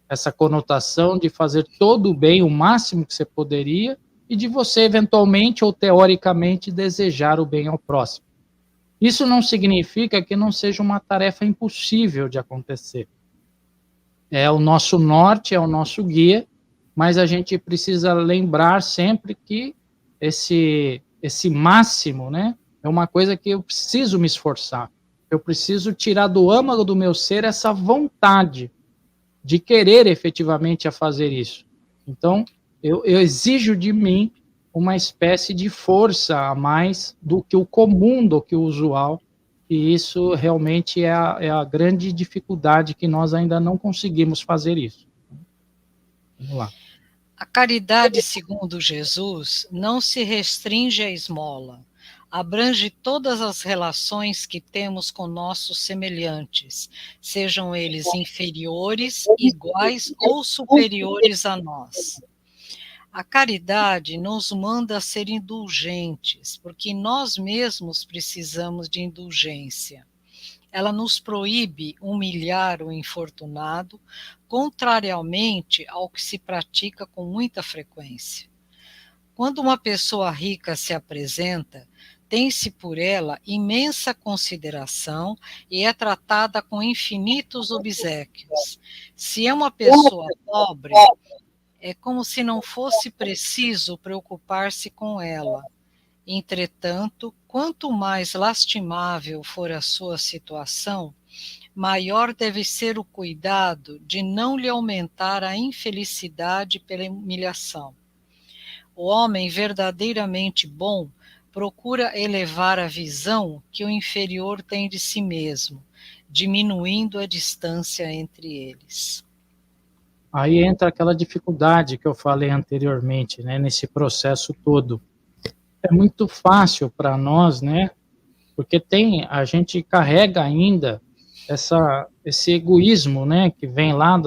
essa conotação de fazer todo o bem, o máximo que você poderia, e de você, eventualmente ou teoricamente, desejar o bem ao próximo. Isso não significa que não seja uma tarefa impossível de acontecer. É o nosso norte, é o nosso guia, mas a gente precisa lembrar sempre que esse máximo, né, é uma coisa que eu preciso me esforçar. Eu preciso tirar do âmago do meu ser essa vontade de querer efetivamente a fazer isso. Então, eu exijo de mim uma espécie de força a mais do que o comum, do que o usual, e isso realmente é a grande dificuldade, que nós ainda não conseguimos fazer isso. Vamos lá. A caridade, segundo Jesus, não se restringe à esmola. Abrange todas as relações que temos com nossos semelhantes, sejam eles inferiores, iguais ou superiores a nós. A caridade nos manda ser indulgentes, porque nós mesmos precisamos de indulgência. Ela nos proíbe humilhar o infortunado, contrariamente ao que se pratica com muita frequência. Quando uma pessoa rica se apresenta, tem-se por ela imensa consideração e é tratada com infinitos obséquios. Se é uma pessoa pobre, é como se não fosse preciso preocupar-se com ela. Entretanto, quanto mais lastimável for a sua situação, maior deve ser o cuidado de não lhe aumentar a infelicidade pela humilhação. O homem verdadeiramente bom procura elevar a visão que o inferior tem de si mesmo, diminuindo a distância entre eles. Aí entra aquela dificuldade que eu falei anteriormente, né, nesse processo todo. É muito fácil para nós, né, porque a gente carrega ainda esse egoísmo, né, que vem lá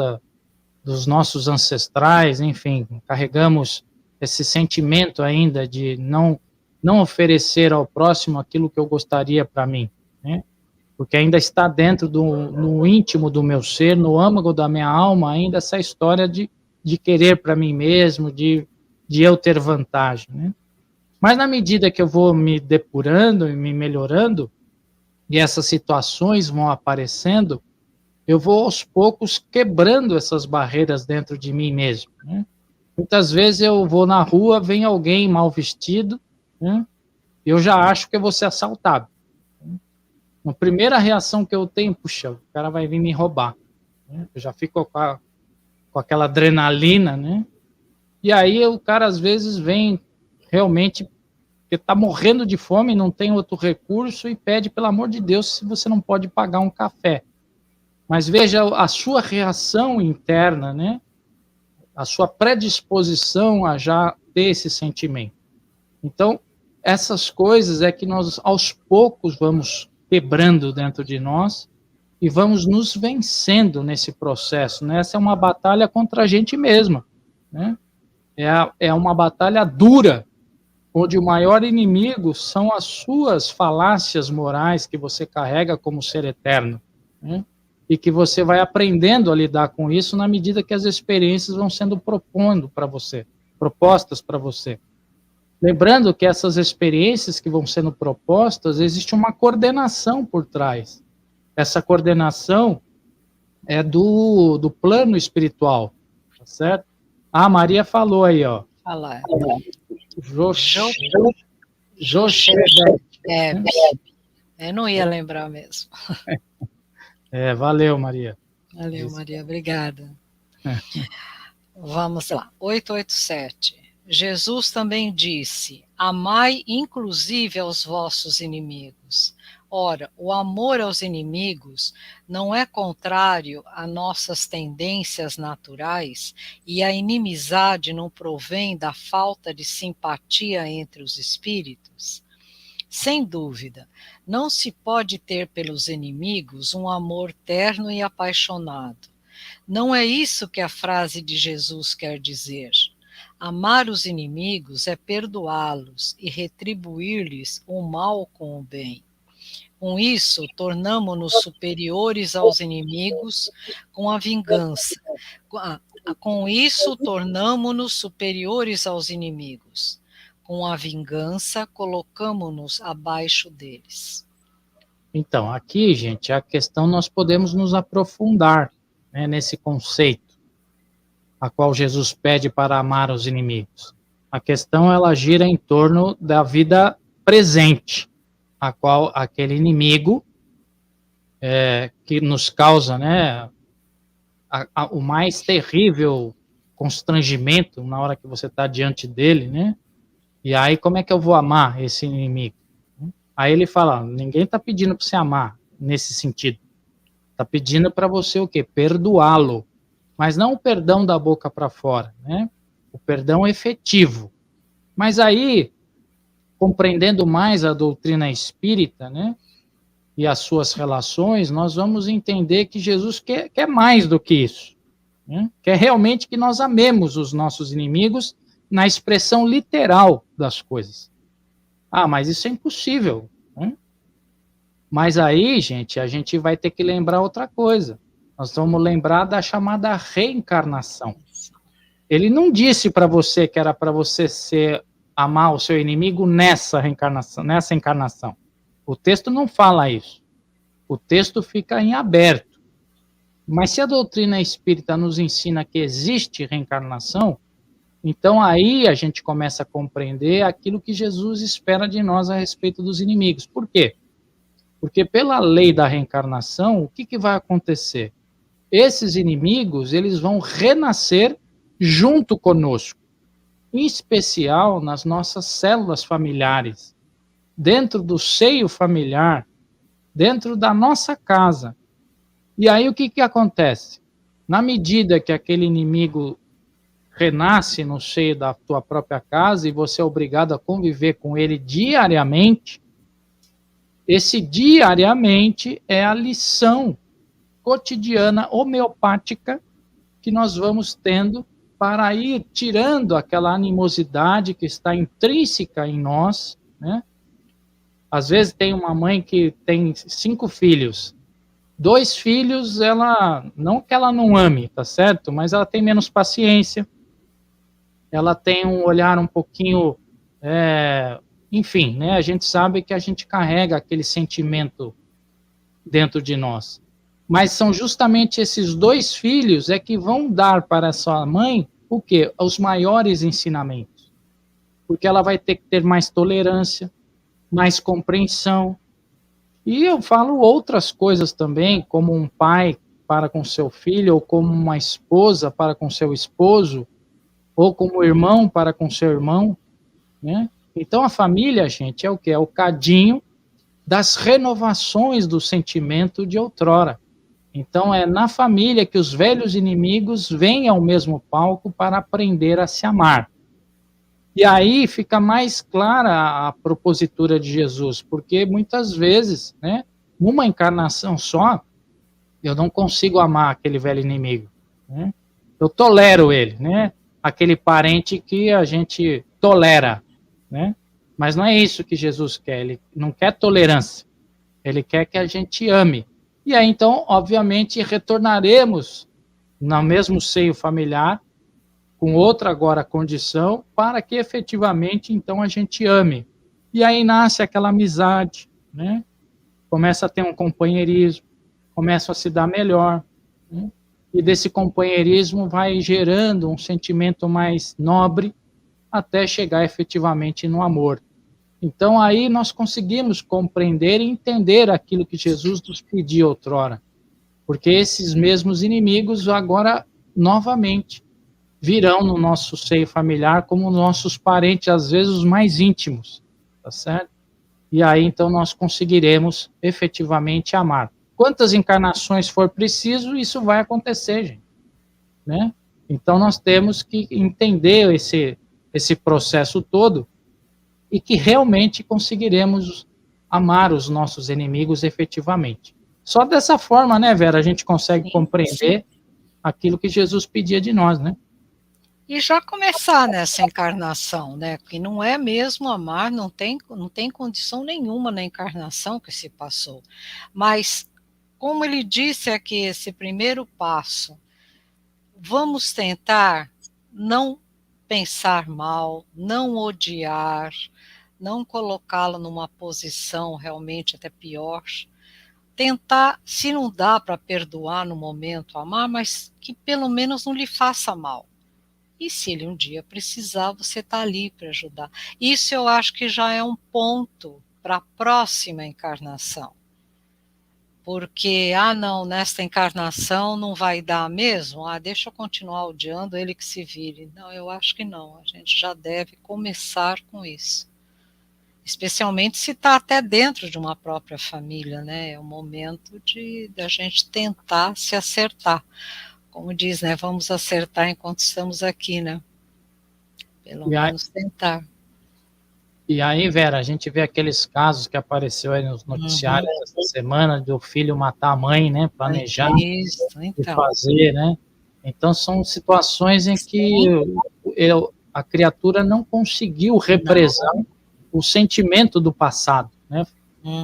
dos nossos ancestrais, enfim, carregamos esse sentimento ainda de não oferecer ao próximo aquilo que eu gostaria para mim, né? Porque ainda está dentro no íntimo do meu ser, no âmago da minha alma, ainda essa história de querer para mim mesmo, de eu ter vantagem, né? Mas na medida que eu vou me depurando e me melhorando, e essas situações vão aparecendo, eu vou aos poucos quebrando essas barreiras dentro de mim mesmo, né? Muitas vezes eu vou na rua, vem alguém mal vestido, né? Eu já acho que eu vou ser assaltado. A primeira reação que eu tenho, puxa, o cara vai vir me roubar, né? Eu já fico com aquela adrenalina, né? E aí o cara às vezes vem realmente porque está morrendo de fome, não tem outro recurso e pede, pelo amor de Deus, se você não pode pagar um café. Mas veja a sua reação interna, né? A sua predisposição a já ter esse sentimento. Então, essas coisas é que nós, aos poucos, vamos quebrando dentro de nós e vamos nos vencendo nesse processo, né? Essa é uma batalha contra a gente mesma, né? É uma batalha dura, onde o maior inimigo são as suas falácias morais que você carrega como ser eterno, né? E que você vai aprendendo a lidar com isso na medida que as experiências vão sendo propostas para você. Lembrando que essas experiências que vão sendo propostas, existe uma coordenação por trás. Essa coordenação é do plano espiritual, tá certo? A Maria falou aí, ó. Falar. Eu não ia lembrar mesmo. Valeu, Maria. Valeu, Maria, obrigada. Vamos lá, 887. Jesus também disse: amai inclusive aos vossos inimigos. Ora, o amor aos inimigos não é contrário a nossas tendências naturais, e a inimizade não provém da falta de simpatia entre os espíritos? Sem dúvida, não se pode ter pelos inimigos um amor terno e apaixonado. Não é isso que a frase de Jesus quer dizer. Amar os inimigos é perdoá-los e retribuir-lhes o mal com o bem. Com isso, tornamo-nos superiores aos inimigos com a vingança. Com isso, tornamo-nos superiores aos inimigos. Com a vingança, colocamo-nos abaixo deles. Então, aqui, gente, a questão nós podemos nos aprofundar, né, nesse conceito, a qual Jesus pede para amar os inimigos. A questão, ela gira em torno da vida presente, a qual aquele inimigo que nos causa, né, o mais terrível constrangimento na hora que você está diante dele, né? E aí, como é que eu vou amar esse inimigo? Aí ele fala, ninguém está pedindo para você amar nesse sentido. Está pedindo para você o quê? Perdoá-lo. Mas não o perdão da boca para fora, né? O perdão efetivo. Mas aí, compreendendo mais a doutrina espírita, né? E as suas relações, nós vamos entender que Jesus quer mais do que isso. Né? Quer realmente que nós amemos os nossos inimigos na expressão literal das coisas. Ah, mas isso é impossível. Né? Mas aí, gente, a gente vai ter que lembrar outra coisa. Nós vamos lembrar da chamada reencarnação. Ele não disse para você que era para você amar o seu inimigo nessa encarnação. O texto não fala isso. O texto fica em aberto. Mas se a doutrina espírita nos ensina que existe reencarnação, então aí a gente começa a compreender aquilo que Jesus espera de nós a respeito dos inimigos. Por quê? Porque pela lei da reencarnação, o que vai acontecer? Esses inimigos, eles vão renascer junto conosco, em especial nas nossas células familiares, dentro do seio familiar, dentro da nossa casa. E aí o que acontece? Na medida que aquele inimigo renasce no seio da tua própria casa e você é obrigado a conviver com ele diariamente, esse diariamente é a lição cotidiana homeopática que nós vamos tendo para ir tirando aquela animosidade que está intrínseca em nós, né? Às vezes tem uma mãe que tem 5 filhos. 2 filhos, ela não que ela não ame, tá certo? Mas ela tem menos paciência. Ela tem um olhar um pouquinho, enfim, né? A gente sabe que a gente carrega aquele sentimento dentro de nós. Mas são justamente esses 2 filhos que vão dar para a sua mãe o quê? Os maiores ensinamentos. Porque ela vai ter que ter mais tolerância, mais compreensão. E eu falo outras coisas também, como um pai para com seu filho, ou como uma esposa para com seu esposo, ou como irmão para com seu irmão, né? Então a família, gente, é o quê? É o cadinho das renovações do sentimento de outrora. Então é na família que os velhos inimigos vêm ao mesmo palco para aprender a se amar. E aí fica mais clara a propositura de Jesus, porque muitas vezes, né, numa encarnação só, eu não consigo amar aquele velho inimigo. Né? Eu tolero ele, né? Aquele parente que a gente tolera, né? Mas não é isso que Jesus quer, ele não quer tolerância, ele quer que a gente ame. E aí, então, obviamente, retornaremos no mesmo seio familiar, com outra agora condição, para que efetivamente, então, a gente ame. E aí nasce aquela amizade, né? Começa a ter um companheirismo, começa a se dar melhor, né? E desse companheirismo vai gerando um sentimento mais nobre, até chegar efetivamente no amor. Então, aí nós conseguimos compreender e entender aquilo que Jesus nos pediu outrora. Porque esses mesmos inimigos agora, novamente, virão no nosso seio familiar como nossos parentes, às vezes os mais íntimos, tá certo? E aí, então, nós conseguiremos efetivamente amar. Quantas encarnações for preciso, isso vai acontecer, gente. Né? Então, nós temos que entender esse processo todo e que realmente conseguiremos amar os nossos inimigos efetivamente. Só dessa forma, né, Vera, a gente consegue compreender aquilo que Jesus pedia de nós, né? E já começar nessa encarnação, né? Que não é mesmo amar, não tem condição nenhuma na encarnação que se passou. Mas, como ele disse aqui, esse primeiro passo, vamos tentar não pensar mal, não odiar, não colocá-la numa posição realmente até pior. Tentar, se não dá para perdoar no momento, amar, mas que pelo menos não lhe faça mal. E se ele um dia precisar, você está ali para ajudar. Isso eu acho que já é um ponto para a próxima encarnação. Porque, não, nesta encarnação não vai dar mesmo? Deixa eu continuar odiando, ele que se vire. Não, eu acho que não. A gente já deve começar com isso. Especialmente se está até dentro de uma própria família, né? É o momento de a gente tentar se acertar. Como diz, né? Vamos acertar enquanto estamos aqui, né? Pelo menos tentar. E aí, Vera, a gente vê aqueles casos que apareceu aí nos noticiários essa semana do filho matar a mãe, né? Planejar e fazer, né? Então são situações em que a criatura não conseguiu represar o sentimento do passado, né?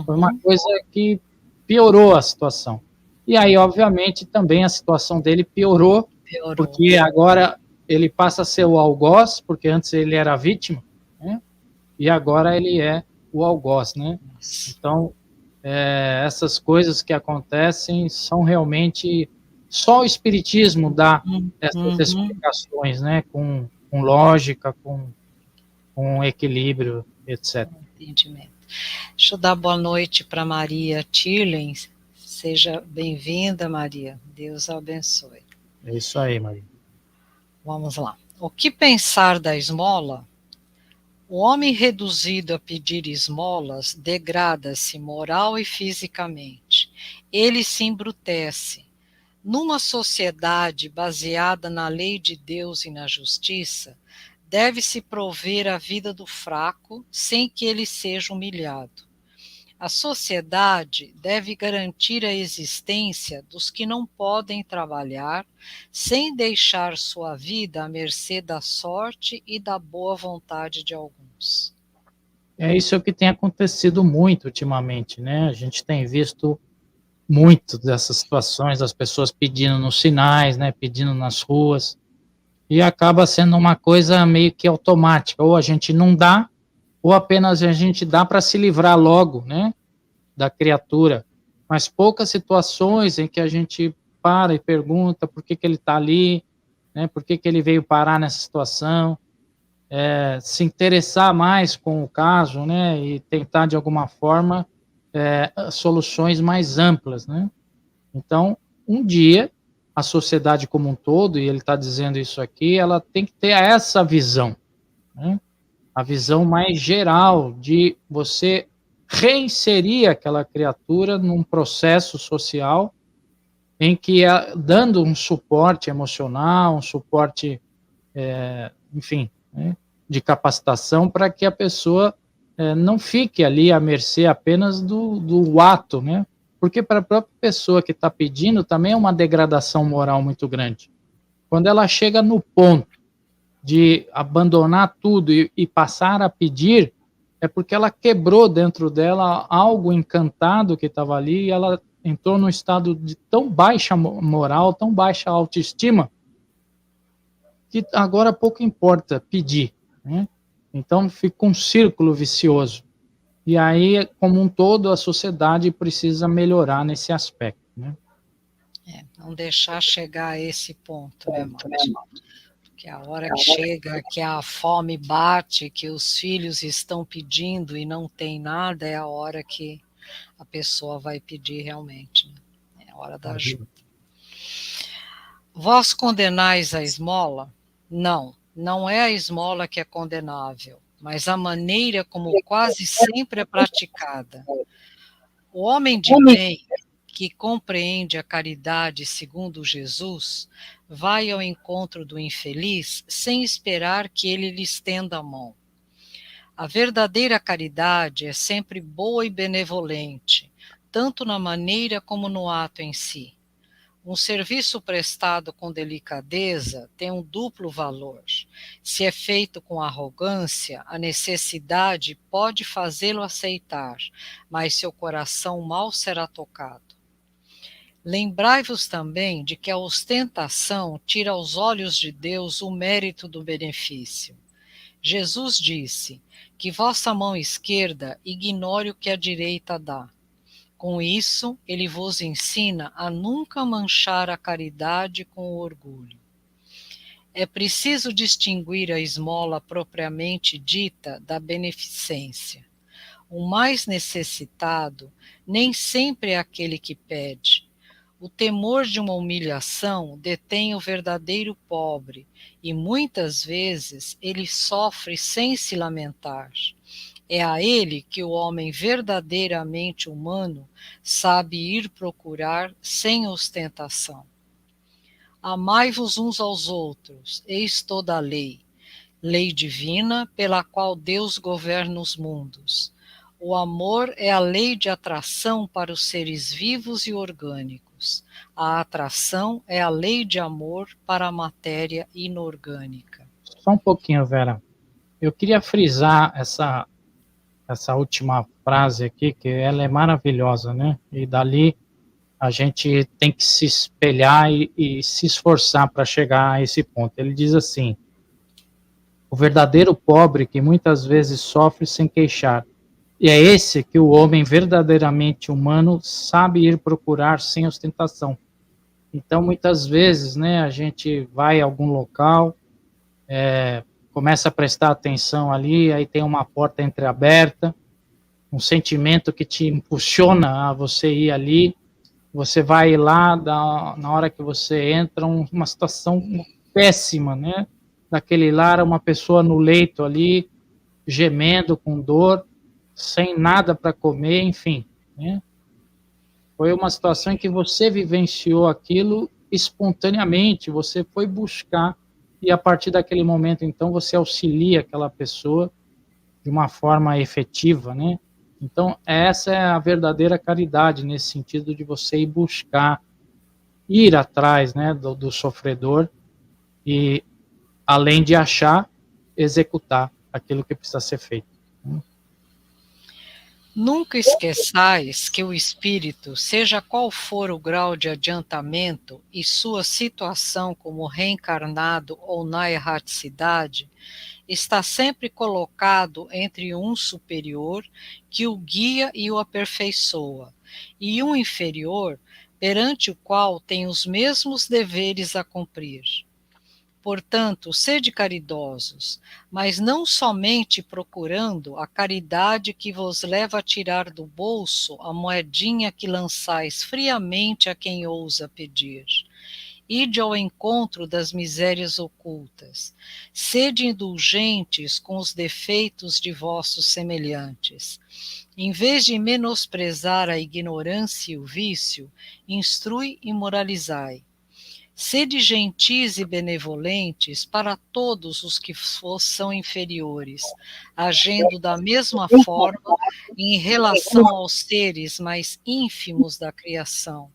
Foi uma coisa que piorou a situação. E aí, obviamente, também a situação dele piorou. Porque agora ele passa a ser o algoz, porque antes ele era a vítima, né? E agora ele é o algoz, né? Então, essas coisas que acontecem são realmente só o espiritismo dá essas explicações, né? Com lógica, com equilíbrio, etc. Entendimento. Deixa eu dar boa noite para Maria Tirlens. Seja bem-vinda, Maria. Deus a abençoe. É isso aí, Maria. Vamos lá. O que pensar da esmola? O homem reduzido a pedir esmolas degrada-se moral e fisicamente. Ele se embrutece. Numa sociedade baseada na lei de Deus e na justiça, deve-se prover a vida do fraco sem que ele seja humilhado. A sociedade deve garantir a existência dos que não podem trabalhar, sem deixar sua vida à mercê da sorte e da boa vontade de alguns. É isso que tem acontecido muito ultimamente, né? A gente tem visto muito dessas situações, das pessoas pedindo nos sinais, né? Pedindo nas ruas, e acaba sendo uma coisa meio que automática, ou a gente não dá, ou apenas a gente dá para se livrar logo, né? Da criatura. Mas poucas situações em que a gente para e pergunta por que ele está ali, né? Por que ele veio parar nessa situação, se interessar mais com o caso, né? E tentar de alguma forma soluções mais amplas, né? Então, um dia a sociedade como um todo, e ele está dizendo isso aqui, ela tem que ter essa visão, né? A visão mais geral de você reinserir aquela criatura num processo social em que, dando um suporte emocional, um suporte, enfim, né, de capacitação para que a pessoa não fique ali à mercê apenas do ato, né? Porque para a própria pessoa que está pedindo também é uma degradação moral muito grande. Quando ela chega no ponto de abandonar tudo e passar a pedir, é porque ela quebrou dentro dela algo encantado que estava ali e ela entrou num estado de tão baixa moral, tão baixa autoestima, que agora pouco importa pedir, né? Então fica um círculo vicioso. E aí, como um todo, a sociedade precisa melhorar nesse aspecto, né? Não deixar chegar a esse ponto, né, Márcio? Que a hora que chega, que a fome bate, que os filhos estão pedindo e não tem nada, é a hora que a pessoa vai pedir realmente, né? É a hora da ajuda. Vós condenais a esmola? Não, não é a esmola que é condenável, mas a maneira como quase sempre é praticada. O homem de bem, que compreende a caridade segundo Jesus, vai ao encontro do infeliz sem esperar que ele lhe estenda a mão. A verdadeira caridade é sempre boa e benevolente, tanto na maneira como no ato em si. Um serviço prestado com delicadeza tem um duplo valor. Se é feito com arrogância, a necessidade pode fazê-lo aceitar, mas seu coração mal será tocado. Lembrai-vos também de que a ostentação tira aos olhos de Deus o mérito do benefício. Jesus disse: que vossa mão esquerda ignore o que a direita dá. Com isso, ele vos ensina a nunca manchar a caridade com o orgulho. É preciso distinguir a esmola propriamente dita da beneficência. O mais necessitado nem sempre é aquele que pede. O temor de uma humilhação detém o verdadeiro pobre, e muitas vezes ele sofre sem se lamentar. É a ele que o homem verdadeiramente humano sabe ir procurar sem ostentação. Amai-vos uns aos outros, eis toda a lei divina pela qual Deus governa os mundos. O amor é a lei de atração para os seres vivos e orgânicos. A atração é a lei de amor para a matéria inorgânica. Só um pouquinho, Vera. Eu queria frisar essa última frase aqui, que ela é maravilhosa, né? E dali a gente tem que se espelhar e se esforçar para chegar a esse ponto. Ele diz assim: o verdadeiro pobre que muitas vezes sofre sem queixar, e é esse que o homem verdadeiramente humano sabe ir procurar sem ostentação. Então, muitas vezes, né, a gente vai a algum local, começa a prestar atenção ali, aí tem uma porta entreaberta, um sentimento que te impulsiona a você ir ali, você vai lá, na hora que você entra, uma situação péssima, né? Daquele lar, uma pessoa no leito ali, gemendo com dor, sem nada para comer, enfim, né? Foi uma situação em que você vivenciou aquilo espontaneamente, você foi buscar, e a partir daquele momento, então, você auxilia aquela pessoa de uma forma efetiva, né? Então, essa é a verdadeira caridade, nesse sentido de você ir buscar, ir atrás, né, do sofredor, e, além de achar, executar aquilo que precisa ser feito. Nunca esqueçais que o espírito, seja qual for o grau de adiantamento e sua situação como reencarnado ou na erraticidade, está sempre colocado entre um superior que o guia e o aperfeiçoa, e um inferior perante o qual tem os mesmos deveres a cumprir. Portanto, sede caridosos, mas não somente procurando a caridade que vos leva a tirar do bolso a moedinha que lançais friamente a quem ousa pedir. Ide ao encontro das misérias ocultas. Sede indulgentes com os defeitos de vossos semelhantes. Em vez de menosprezar a ignorância e o vício, instrui e moralizai. Sede gentis e benevolentes para todos os que vos são inferiores, agindo da mesma forma em relação aos seres mais ínfimos da criação.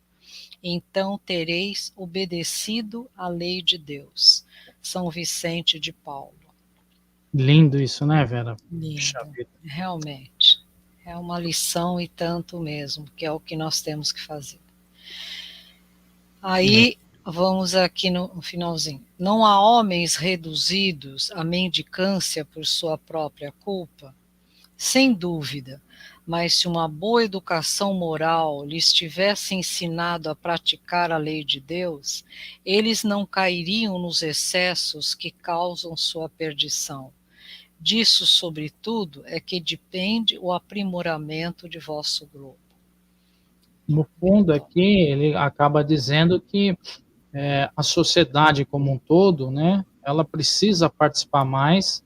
Então tereis obedecido à lei de Deus. São Vicente de Paulo. Lindo isso, né, Vera? Lindo, realmente. É uma lição e tanto mesmo, que é o que nós temos que fazer. Aí, vamos aqui no finalzinho. Não há homens reduzidos à mendicância por sua própria culpa? Sem dúvida, mas se uma boa educação moral lhes tivesse ensinado a praticar a lei de Deus, eles não cairiam nos excessos que causam sua perdição. Disso, sobretudo, é que depende o aprimoramento de vosso grupo. No fundo, aqui, ele acaba dizendo que a sociedade como um todo, né, ela precisa participar mais.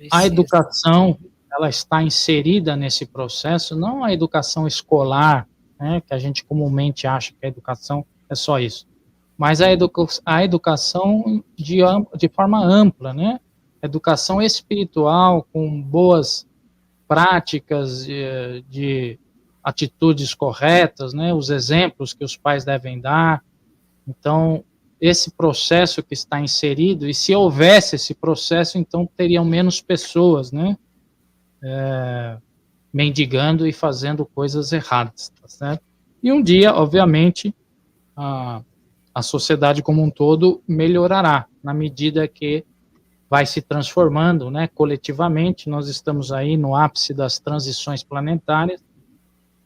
A educação, ela está inserida nesse processo, não a educação escolar, né, que a gente comumente acha que a educação é só isso, mas a educação de forma ampla, né, educação espiritual, com boas práticas de atitudes corretas, né, os exemplos que os pais devem dar, Então, esse processo que está inserido, e se houvesse esse processo, então teriam menos pessoas, né, mendigando e fazendo coisas erradas, tá certo? E um dia, obviamente, a sociedade como um todo melhorará, na medida que vai se transformando, né, coletivamente. Nós estamos aí no ápice das transições planetárias,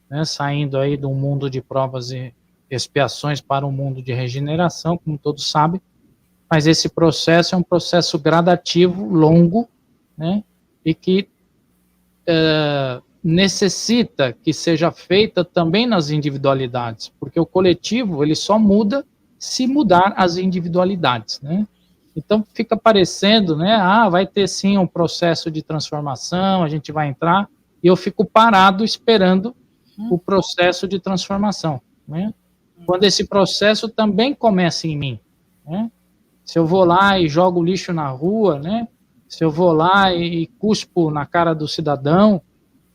né, saindo aí de um mundo de provas e expiações para um mundo de regeneração, como todos sabem, mas esse processo é um processo gradativo, longo, né, e que necessita que seja feita também nas individualidades, porque o coletivo ele só muda se mudar as individualidades, né? Então fica parecendo, né? Vai ter sim um processo de transformação, a gente vai entrar, e eu fico parado esperando o processo de transformação, né? Quando esse processo também começa em mim, né? Se eu vou lá e jogo lixo na rua, né? Se eu vou lá e cuspo na cara do cidadão,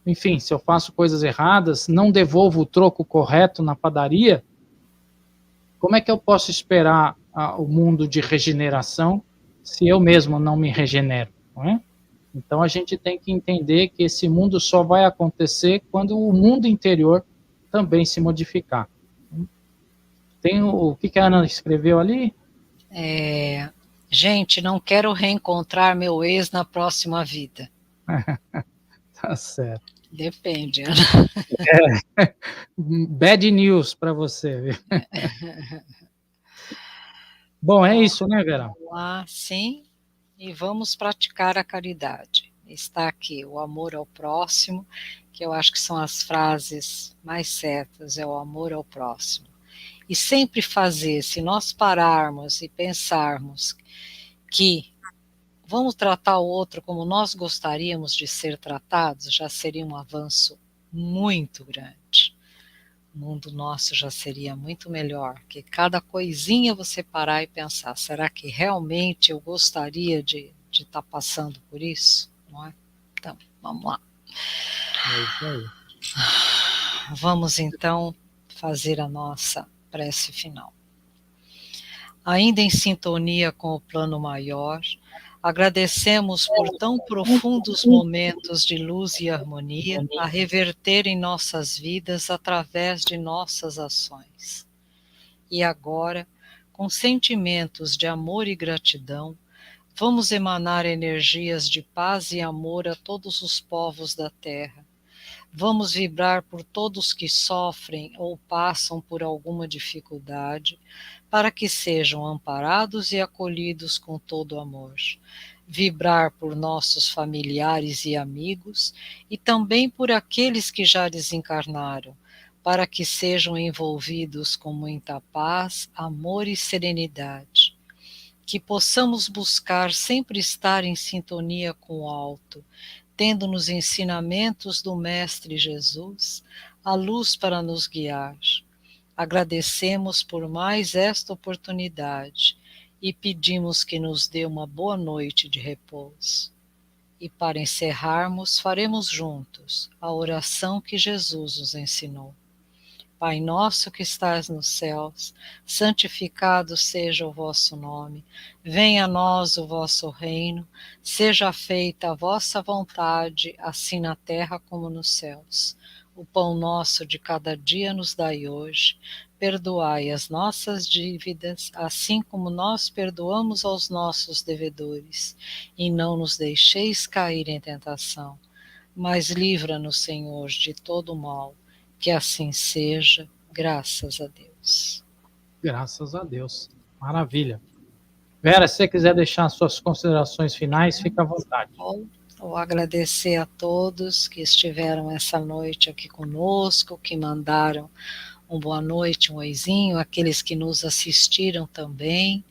enfim, se eu faço coisas erradas, não devolvo o troco correto na padaria, como é que eu posso esperar o mundo de regeneração se eu mesmo não me regenero, não é? Então a gente tem que entender que esse mundo só vai acontecer quando o mundo interior também se modificar. Tem o que a Ana escreveu ali? Gente, não quero reencontrar meu ex na próxima vida. Tá certo. Depende, Ana. Bad news para você, viu? Bom, é isso, né, Vera? Vamos lá, sim, e vamos praticar a caridade. Está aqui o amor ao próximo, que eu acho que são as frases mais certas, é o amor ao próximo. E sempre fazer, se nós pararmos e pensarmos que vamos tratar o outro como nós gostaríamos de ser tratados, já seria um avanço muito grande. O mundo nosso já seria muito melhor, que cada coisinha você parar e pensar, será que realmente eu gostaria de estar passando por isso? Não é? Então, vamos lá. É isso aí. Vamos então fazer a nossa prece final. Ainda em sintonia com o plano maior, agradecemos por tão profundos momentos de luz e harmonia a reverter em nossas vidas através de nossas ações. E agora, com sentimentos de amor e gratidão, vamos emanar energias de paz e amor a todos os povos da Terra. Vamos vibrar por todos que sofrem ou passam por alguma dificuldade, para que sejam amparados e acolhidos com todo amor. Vibrar por nossos familiares e amigos, e também por aqueles que já desencarnaram, para que sejam envolvidos com muita paz, amor e serenidade. Que possamos buscar sempre estar em sintonia com o alto, tendo nos ensinamentos do Mestre Jesus a luz para nos guiar. Agradecemos por mais esta oportunidade e pedimos que nos dê uma boa noite de repouso. E para encerrarmos, faremos juntos a oração que Jesus nos ensinou. Pai nosso que estás nos céus, santificado seja o vosso nome. Venha a nós o vosso reino, seja feita a vossa vontade, assim na terra como nos céus. O pão nosso de cada dia nos dai hoje. Perdoai as nossas dívidas, assim como nós perdoamos aos nossos devedores. E não nos deixeis cair em tentação, mas livra-nos, Senhor, de todo o mal. Que assim seja, graças a Deus. Graças a Deus. Maravilha. Vera, se você quiser deixar suas considerações finais, fica à vontade. Vou agradecer a todos que estiveram essa noite aqui conosco, que mandaram um boa noite, um oizinho, aqueles que nos assistiram também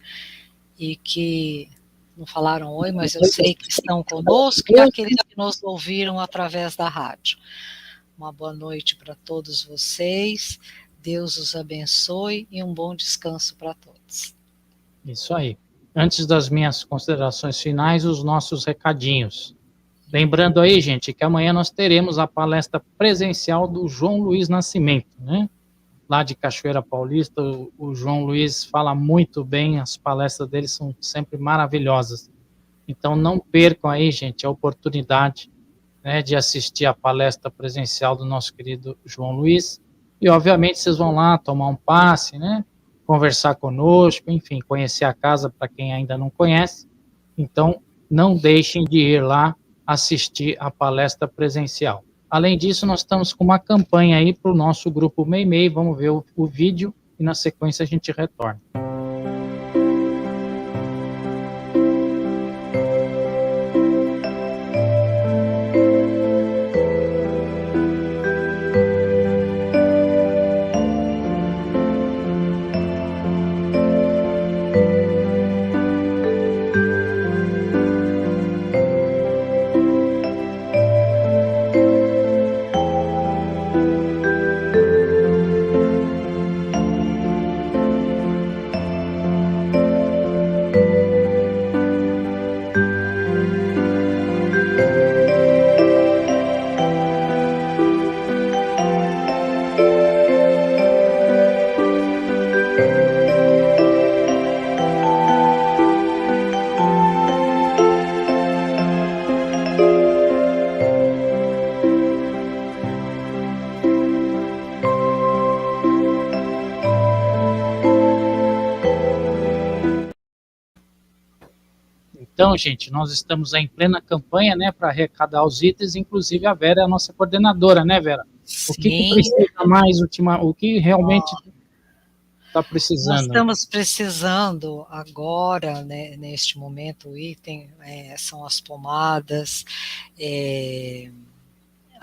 e que não falaram oi, mas eu sei que estão conosco, e aqueles que nos ouviram através da rádio. Uma boa noite para todos vocês, Deus os abençoe e um bom descanso para todos. Isso aí. Antes das minhas considerações finais, os nossos recadinhos. Lembrando aí, gente, que amanhã nós teremos a palestra presencial do João Luiz Nascimento, né? lá de Cachoeira Paulista. O João Luiz fala muito bem, as palestras dele são sempre maravilhosas. Então, não percam aí, gente, a oportunidade, né, de assistir a palestra presencial do nosso querido João Luiz. E, obviamente, vocês vão lá tomar um passe, né, conversar conosco, enfim, conhecer a casa para quem ainda não conhece. Então, não deixem de ir lá assistir a palestra presencial. Além disso, nós estamos com uma campanha aí para o nosso grupo Meimei. Vamos ver o vídeo e, na sequência, a gente retorna. Então, gente, nós estamos em plena campanha, né, para arrecadar os itens, inclusive a Vera é a nossa coordenadora, né, Vera? Sim. O que precisa mais, o que realmente está precisando? Nós estamos precisando agora, né, neste momento, o item são as pomadas,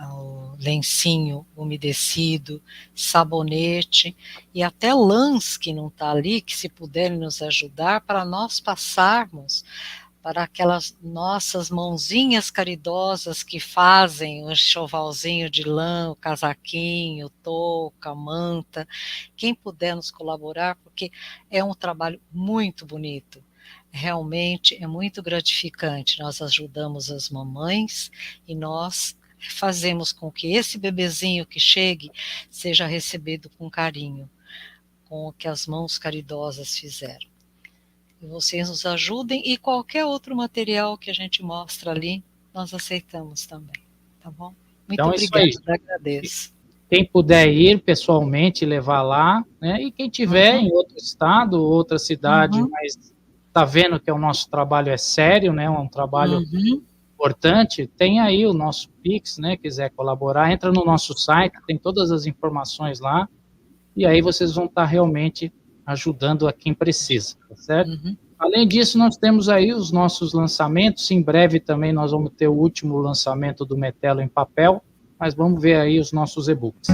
o lencinho umedecido, sabonete e até lãs que não está ali, que se puderem nos ajudar para nós passarmos para aquelas nossas mãozinhas caridosas que fazem o enxovalzinho de lã, o casaquinho, touca, manta, quem puder nos colaborar, porque é um trabalho muito bonito, realmente é muito gratificante, nós ajudamos as mamães e nós fazemos com que esse bebezinho que chegue seja recebido com carinho, com o que as mãos caridosas fizeram. E vocês nos ajudem e qualquer outro material que a gente mostra ali, nós aceitamos também, tá bom? Muito então, obrigada, agradeço. Quem puder ir pessoalmente, levar lá, né? E quem tiver em outro estado, outra cidade, mas está vendo que o nosso trabalho é sério, né? Um trabalho importante, tem aí o nosso Pix, né? Quiser colaborar, entra no nosso site, tem todas as informações lá, e aí vocês vão estar realmente ajudando a quem precisa, tá certo? Além disso, nós temos aí os nossos lançamentos, em breve também nós vamos ter o último lançamento do Metelo em papel, mas vamos ver aí os nossos e-books.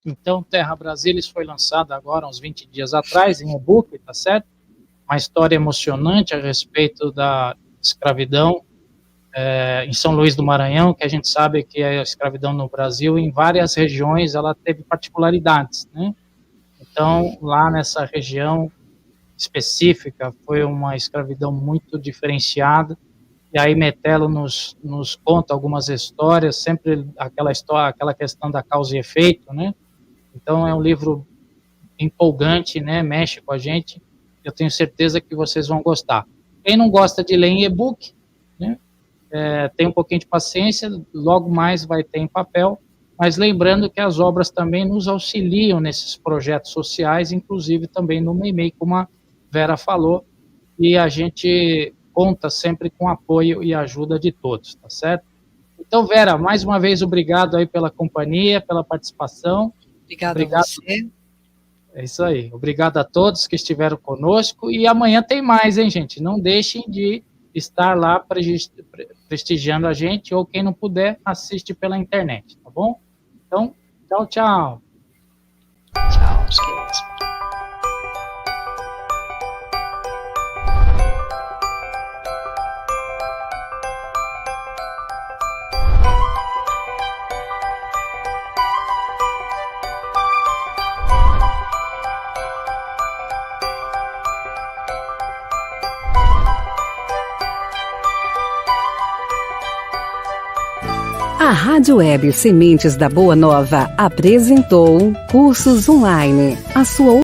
Então, Terra Brasilis foi lançada agora, uns 20 dias atrás, em e-book, tá certo? Uma história emocionante a respeito da escravidão em São Luís do Maranhão, que a gente sabe que a escravidão no Brasil, em várias regiões, ela teve particularidades, né? Então, lá nessa região específica, foi uma escravidão muito diferenciada, e aí Metelo nos conta algumas histórias, sempre aquela questão da causa e efeito, né? Então, é um livro empolgante, né? Mexe com a gente. Eu tenho certeza que vocês vão gostar. Quem não gosta de ler em e-book, né? Tem um pouquinho de paciência, logo mais vai ter em papel, mas lembrando que as obras também nos auxiliam nesses projetos sociais, inclusive também no Meimei, como a Vera falou, e a gente conta sempre com apoio e ajuda de todos, tá certo? Então, Vera, mais uma vez, obrigado aí pela companhia, pela participação. Obrigado a você. É isso aí. Obrigado a todos que estiveram conosco. E amanhã tem mais, hein, gente? Não deixem de estar lá prestigiando a gente, ou quem não puder, assiste pela internet, tá bom? Então, tchau, tchau. Tchau, meus queridos. A Rádio Web Sementes da Boa Nova apresentou Cursos Online, a sua